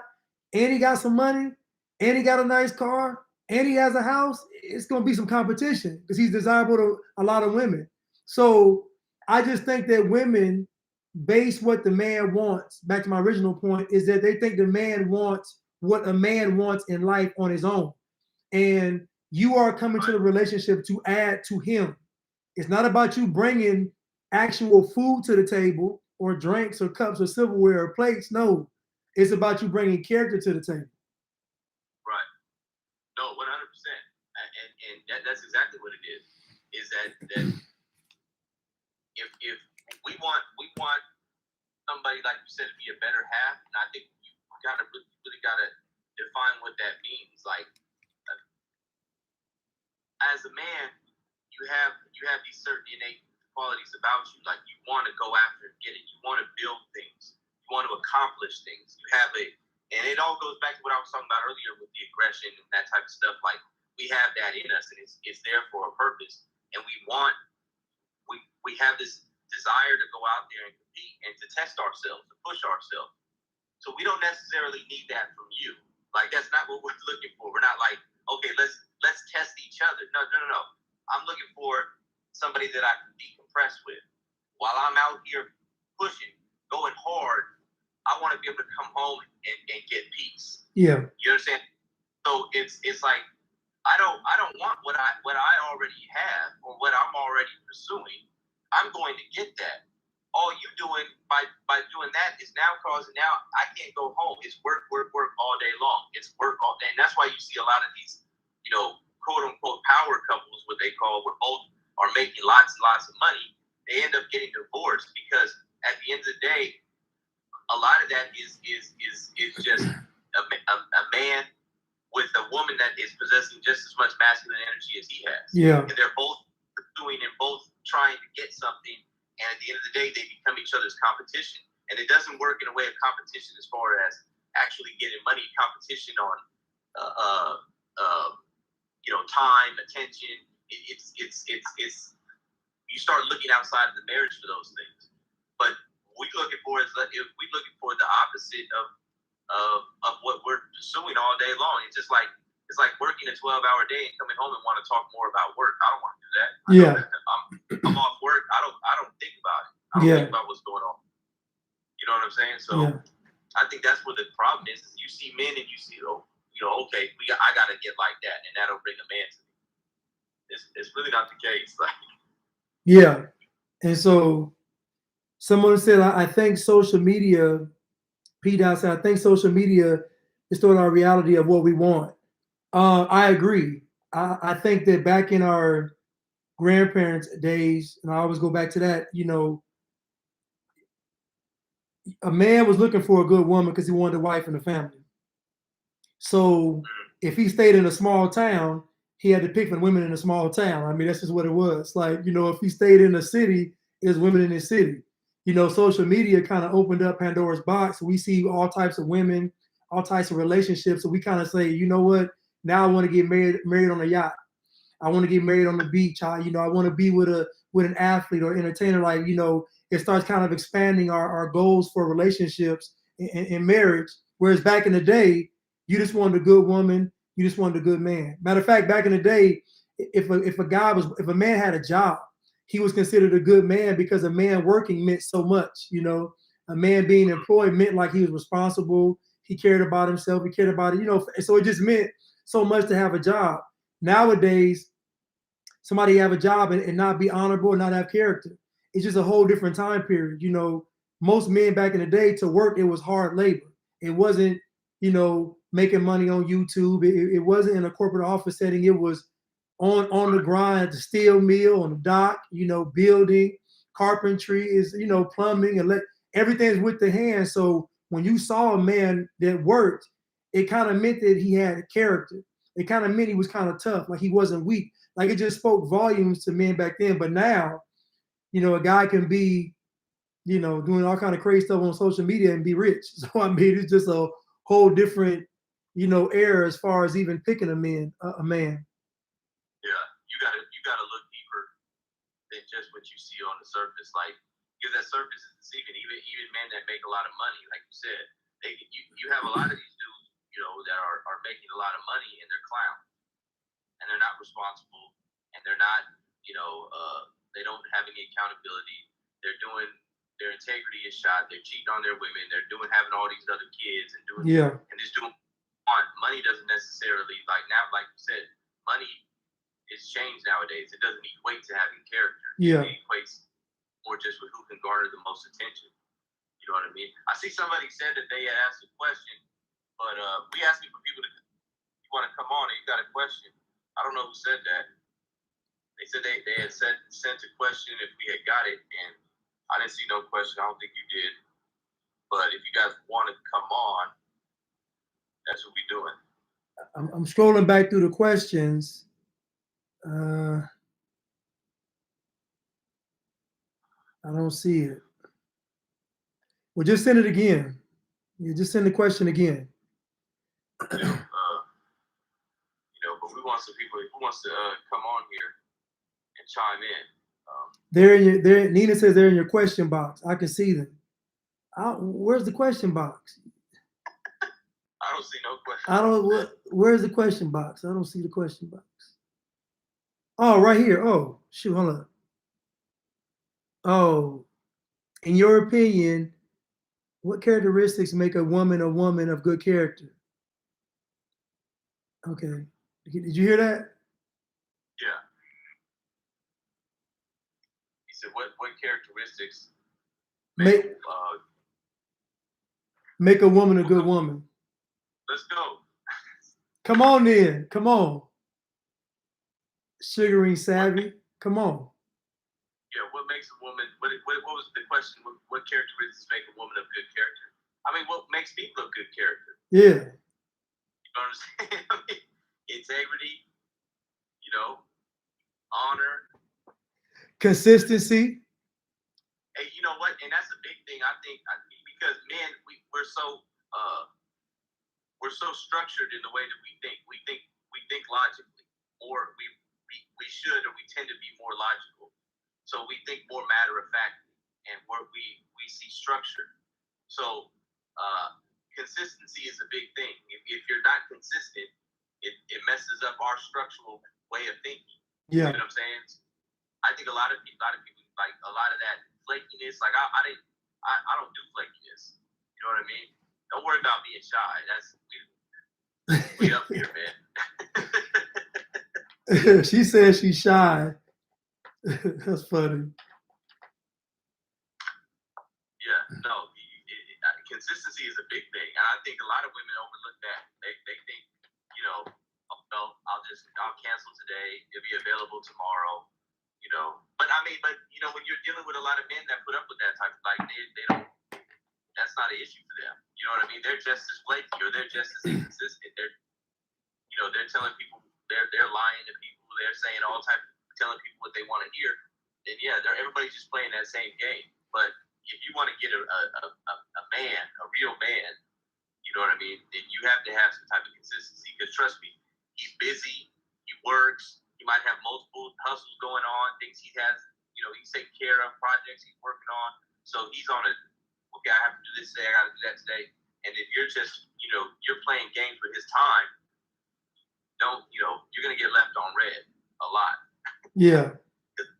and he got some money, and he got a nice car, and he has a house, it's gonna be some competition because he's desirable to a lot of women. So I just think that women base what the man wants, back to my original point, is that they think the man wants what a man wants in life on his own. And you are coming to the relationship to add to him. It's not about you bringing actual food to the table or drinks or cups or silverware or plates. No, it's about you bringing character to the table. Right. No, 100%. And that's exactly what it is. Is that if we want somebody, like you said, to be a better half, and I think you gotta really gotta define what that means. Like, as a man, you have these certain innate qualities about you. Like, you want to go after and get it. You want to build things. You want to accomplish things. You have and it all goes back to what I was talking about earlier with the aggression and that type of stuff. Like, we have that in us, and it's there for a purpose. And we have this desire to go out there and compete and to test ourselves, to push ourselves. So we don't necessarily need that from you. Like, that's not what we're looking for. We're not like, okay, let's test each other. No. somebody that I can decompress with. While I'm out here pushing, going hard, I want to be able to come home and get peace. Yeah. You understand? So it's like I don't want what I already have or what I'm already pursuing. I'm going to get that. All you doing by doing that is now I can't go home. It's work all day long. It's work all day. And that's why you see a lot of these, quote unquote power couples, what they call, where both are making lots and lots of money. They end up getting divorced because at the end of the day, a lot of that is just a man with a woman that is possessing just as much masculine energy as he has. Yeah. And they're both pursuing and both trying to get something. And at the end of the day, they become each other's competition. And it doesn't work in a way of competition as far as actually getting money. Competition on, time, attention. It's you start looking outside of the marriage for those things. But we looking for the opposite of what we're pursuing all day long. It's like working a 12-hour day and coming home and want to talk more about work. I don't want to do that. I'm off work. I don't think about it. I don't think about what's going on. You know what I'm saying? So I think that's where the problem is. You see men and you see, okay, I got to get like that, and that'll bring a man to me. It's really not the case. Yeah. And so someone said, I think social media, P-Dot said, I think social media distorts our reality of what we want. I agree. I think that back in our grandparents' days, and I always go back to that, a man was looking for a good woman because he wanted a wife and a family. So if he stayed in a small town, he had to pick from women in a small town. I mean, that's just what it was. Like, if he stayed in a city, there's women in his city. Social media kind of opened up Pandora's box. We see all types of women, all types of relationships. So we kind of say, you know what? Now I want to get married on a yacht. I want to get married on the beach. I want to be with an athlete or entertainer. Like, it starts kind of expanding our goals for relationships in marriage. Whereas back in the day, you just wanted a good woman. You just wanted a good man. Matter of fact, back in the day, if a man had a job, he was considered a good man because a man working meant so much. A man being employed meant like he was responsible. He cared about himself. He cared about it. So it just meant so much to have a job. Nowadays, somebody have a job and not be honorable and not have character. It's just a whole different time period. Most men back in the day, to work, it was hard labor. It wasn't, making money on YouTube. It wasn't in a corporate office setting. It was on the grind, the steel mill, on the dock, building, carpentry is, plumbing, and everything's with the hand. So when you saw a man that worked, it kind of meant that he had character. It kind of meant he was kind of tough, like he wasn't weak. Like it just spoke volumes to men back then. But now, a guy can be, doing all kind of crazy stuff on social media and be rich. So I mean, it's just a whole different, era as far as even picking a man. Yeah, you gotta look deeper than just what you see on the surface. Like, because that surface is deceiving. Even men that make a lot of money, like you said, you have a lot of these dudes, that are making a lot of money and they're clowns. And they're not responsible, and they're not, they don't have any accountability. Their integrity is shot. They're cheating on their women. They're having all these other kids and just doing money doesn't necessarily, like you said, money is changed nowadays. It doesn't equate to having character. Yeah. It equates more just with who can garner the most attention. You know what I mean? I see somebody said that they had asked a question, but we asking for people you want to come on and you got a question. I don't know who said that. They said they had sent a question if we had got it, and I didn't see no question. I don't think you did. But if you guys want to come on, that's what we're doing. I'm scrolling back through the questions. I don't see it. Well, just send it again. You just send the question again. But we want some people who wants to come on here and chime in. Nina says they're in your question box. I can see them. Where's the question box? I don't see no question. Where's the question box? I don't see the question box. Oh, right here. Oh, shoot, hold on. Oh, in your opinion, what characteristics make a woman of good character? Okay. Did you hear that? Yeah. He said, what characteristics Make make a woman a good woman. Let's go. Come on then. Come on. Sugaring savvy. Come on. Yeah, what makes a woman? What was the question? What characteristics make a woman of good character? I mean, what makes people of good character? Yeah. You know what I'm saying? I mean, integrity. You know, honor, consistency. And you know what? And that's a big thing. I think because men, we're so structured in the way that we think. We think logically, or we should, or we tend to be more logical. So we think more matter of factly, and we see structure. So consistency is a big thing. If you're not consistent, it messes up our structural way of thinking. Yeah. You know what I'm saying? I think a lot of people like a lot of that flakiness. Like I don't do flakiness. You know what I mean? Don't worry about being shy. That's we up here, man. She says she's shy. That's funny. Yeah, no. Consistency is a big thing, and I think a lot of women overlook that. They think, you know, oh, well, I'll cancel today. It'll be available tomorrow. You know, but you know, when you're dealing with a lot of men that put up with that type of they don't. That's not an issue for them. You know what I mean? They're just as flaky, or they're just as inconsistent. They're telling people they're lying to people. They're saying all types, telling people what they want to hear. And yeah, everybody's just playing that same game. But if you want to get a man, a real man, you know what I mean, then you have to have some type of consistency. Because trust me, he's busy. He works. He might have multiple hustles going on, things he has, he's taking care of, projects he's working on. So he's on okay, I have to do this today, I got to do that today. And if you're just, you're playing games with his time, you're going to get left on red a lot. Yeah.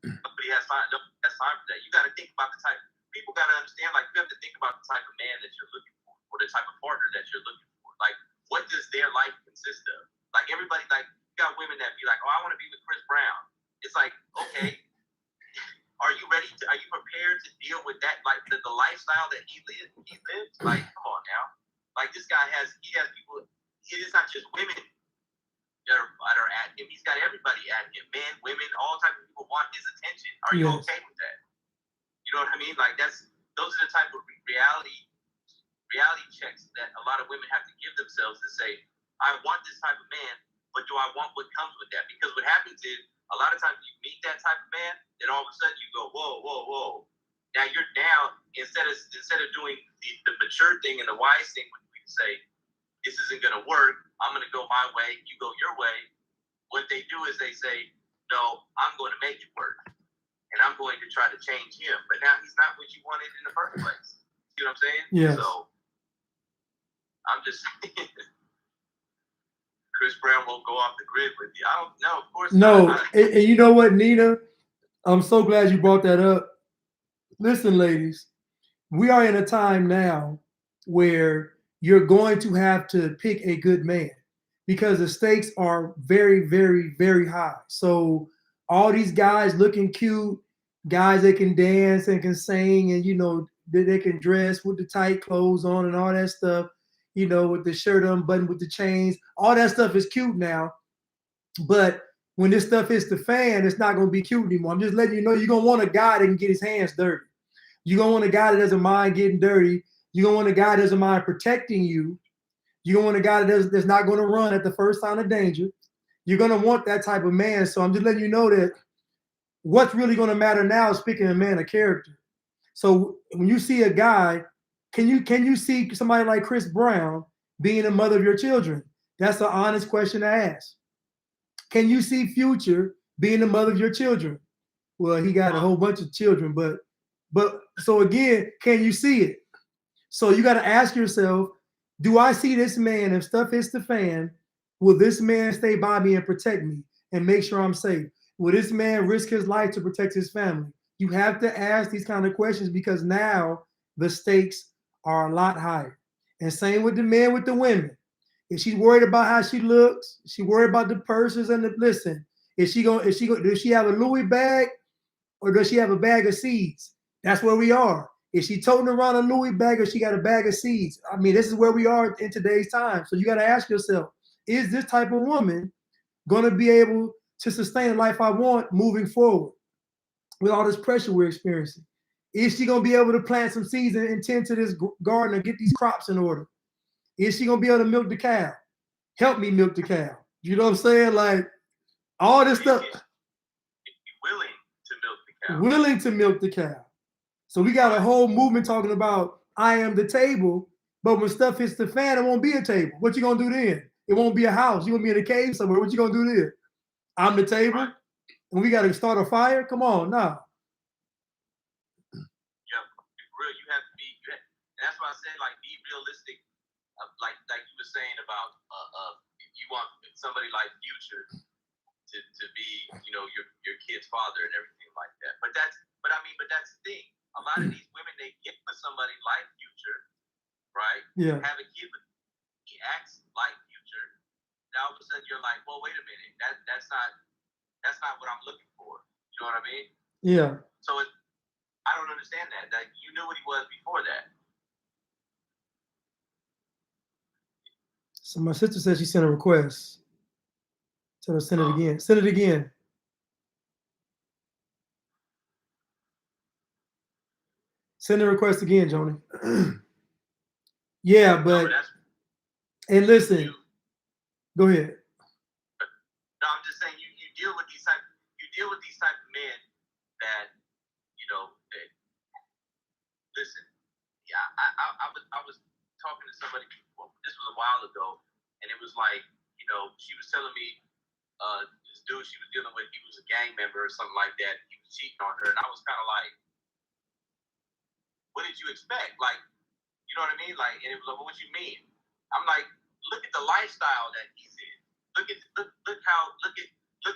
Nobody has time for that. You got to think about the type, people got to understand, like, you have to think about the type of man that you're looking for, or the type of partner that you're looking for. Like, what does their life consist of? Like, everybody, like, you got women that be like, oh, I want to be with Chris Brown. It's like, okay, are you prepared to deal with that, like, the lifestyle that he lives? Like, come on now. Like, this guy has people, it is not just women that are at him. He's got everybody at him. Men, women, all types of people want his attention. Are you okay with that? You know what I mean? Like, those are the type of reality checks that a lot of women have to give themselves to say, I want this type of man, but do I want what comes with that? Because what happens is, a lot of times you meet that type of man, then all of a sudden you go, whoa. Now you're down, instead of doing the mature thing and the wise thing, when we say, this isn't going to work, I'm going to go my way, you go your way. What they do is they say, no, I'm going to make it work. And I'm going to try to change him. But now he's not what you wanted in the first place. You know what I'm saying? Yes. So, I'm just saying, Chris Brown won't go off the grid with you. I don't know, of course no. not. And you know what, Nina? I'm so glad you brought that up. Listen, ladies, we are in a time now where you're going to have to pick a good man because the stakes are very, very, very high. So all these guys looking cute, guys that can dance and can sing and, they can dress with the tight clothes on and all that stuff, with the shirt unbuttoned with the chains, all that stuff is cute now. But when this stuff hits the fan, it's not going to be cute anymore. I'm just letting you know you're going to want a guy that can get his hands dirty. You're going to want a guy that doesn't mind getting dirty. You're going to want a guy that doesn't mind protecting you. You're going to want a guy that's not going to run at the first sign of danger. You're going to want that type of man. So I'm just letting you know that what's really going to matter now is picking a man of character. So when you see a guy, can you see somebody like Chris Brown being the mother of your children? That's an honest question to ask. Can you see Future being the mother of your children? Well, he got a whole bunch of children, but so again, can you see it? So you got to ask yourself, do I see this man? If stuff hits the fan, will this man stay by me and protect me and make sure I'm safe? Will this man risk his life to protect his family? You have to ask these kind of questions because now the stakes are a lot higher. And same with the men with the women. If she's worried about how she looks, she worried about the purses and the listen. Does she have a Louis bag or does she have a bag of seeds? That's where we are. Is she toting around a Louis bag or she got a bag of seeds? I mean, this is where we are in today's time. So you got to ask yourself, is this type of woman going to be able to sustain the life I want moving forward with all this pressure we're experiencing? Is she going to be able to plant some seeds and tend to this garden and get these crops in order? Is she going to be able to milk the cow? Help me milk the cow. You know what I'm saying? Like all this stuff. Willing to milk the cow. Willing to milk the cow. So we got a whole movement talking about I am the table, but when stuff hits the fan, it won't be a table. What you gonna do then? It won't be a house. You're gonna be in a cave somewhere. What you gonna do then? I'm the table, and we gotta start a fire? Come on, nah. Yeah, real. You have to be. And that's why I say, like, be realistic. Like you were saying about if you want somebody like Future to be, you know, your kid's father and everything like that. But that's the thing. A lot of these women, they get with somebody like Future, right? Yeah. Have a kid with, he acts like Future. Now all of a sudden you're like, well, wait a minute, that's not what I'm looking for. You know what I mean? Yeah. So I don't understand that. That you knew what he was before that. So my sister said she sent a request. Tell her send it again. Send it again. Send the request again, Joni. Yeah, but and listen. Go ahead. No, I'm just saying you deal with these type of men that, you know, that, listen. Yeah, I was talking to somebody before. This was a while ago, and it was like, you know, she was telling me this dude she was dealing with, he was a gang member or something like that. He was cheating on her, and I was kind of like, what did you expect? Like, you know what I mean? Like, and it was like, well, what you mean? I'm like, look at the lifestyle that he's in. Look at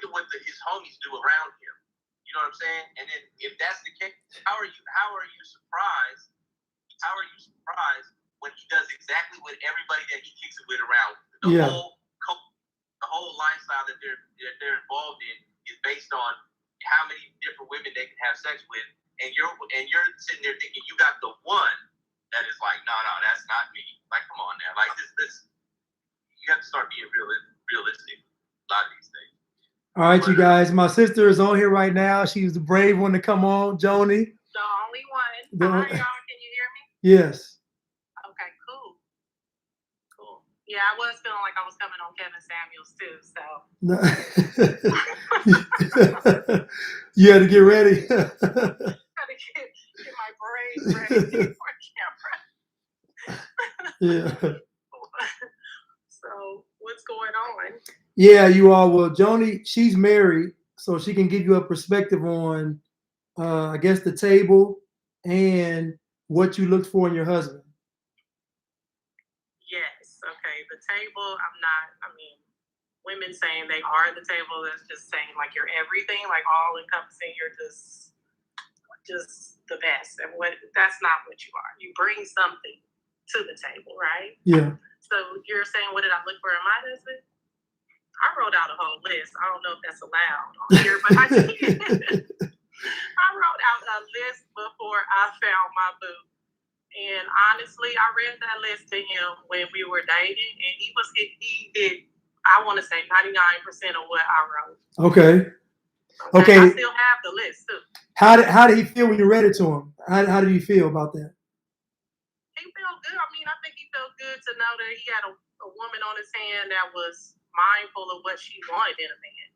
what his homies do around him. You know what I'm saying? And then if that's the case, how are you surprised? How are you surprised when he does exactly what everybody that he kicks it with around? The whole lifestyle that they're involved in is based on how many different women they can have sex with, and you're sitting there thinking you got the one that is like, no, that's not me. Like, come on now, like this. You have to start being realistic. A lot of these things. All right, you guys. My sister is on here right now. She's the brave one to come on, Joni. The only one. Hi, y'all. Can you hear me? Yes. Okay, cool. Yeah, I was feeling like I was coming on Kevin Samuels too, so. You had to get ready. Had to get my brain ready for camera. Yeah. So what's going on? Yeah, you all. Well, Joni, she's married, so she can give you a perspective on, I guess, the table and what you looked for in your husband. Yes. Okay. The table. Women saying they are the table. That's just saying like you're everything, like all encompassing. You're just the best. And that's not what you are. You bring something to the table, right? Yeah. So you're saying, what did I look for in my husband? I wrote out a whole list. I don't know if that's allowed on here, but I did. I wrote out a list before I found my boo. And honestly, I read that list to him when we were dating, and he did, I want to say 99% of what I wrote. Okay. I still have the list too. How did he feel when you read it to him? How did he feel about that? He felt good. I think he felt good to know that he had a woman on his hand that was mindful of what she wanted in a man,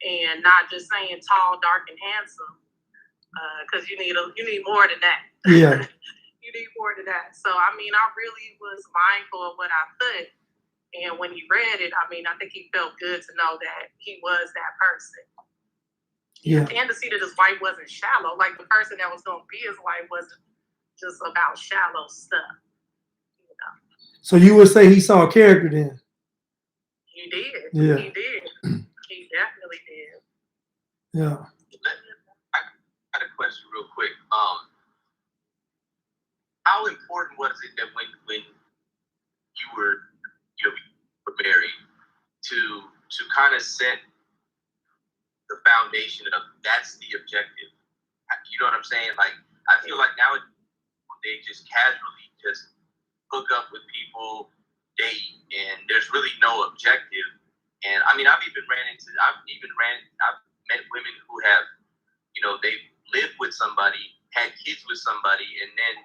and not just saying tall, dark, and handsome. Because you need more than that. Yeah. You need more than that. So I really was mindful of what I put, and when he read it, I think he felt good to know that he was that person. Yeah. And to see that his wife wasn't shallow, like the person that was going to be his wife wasn't just about shallow stuff. You know. So you would say he saw character then? He did. Yeah. He did. He definitely did. Yeah. I had a question. important was it that when you were married to kind of set the foundation of that's the objective? You know what I'm saying? Like, I feel like now they just casually just hook up with people, date, and there's really no objective. And I mean, I've met women who have, they've lived with somebody, had kids with somebody, and then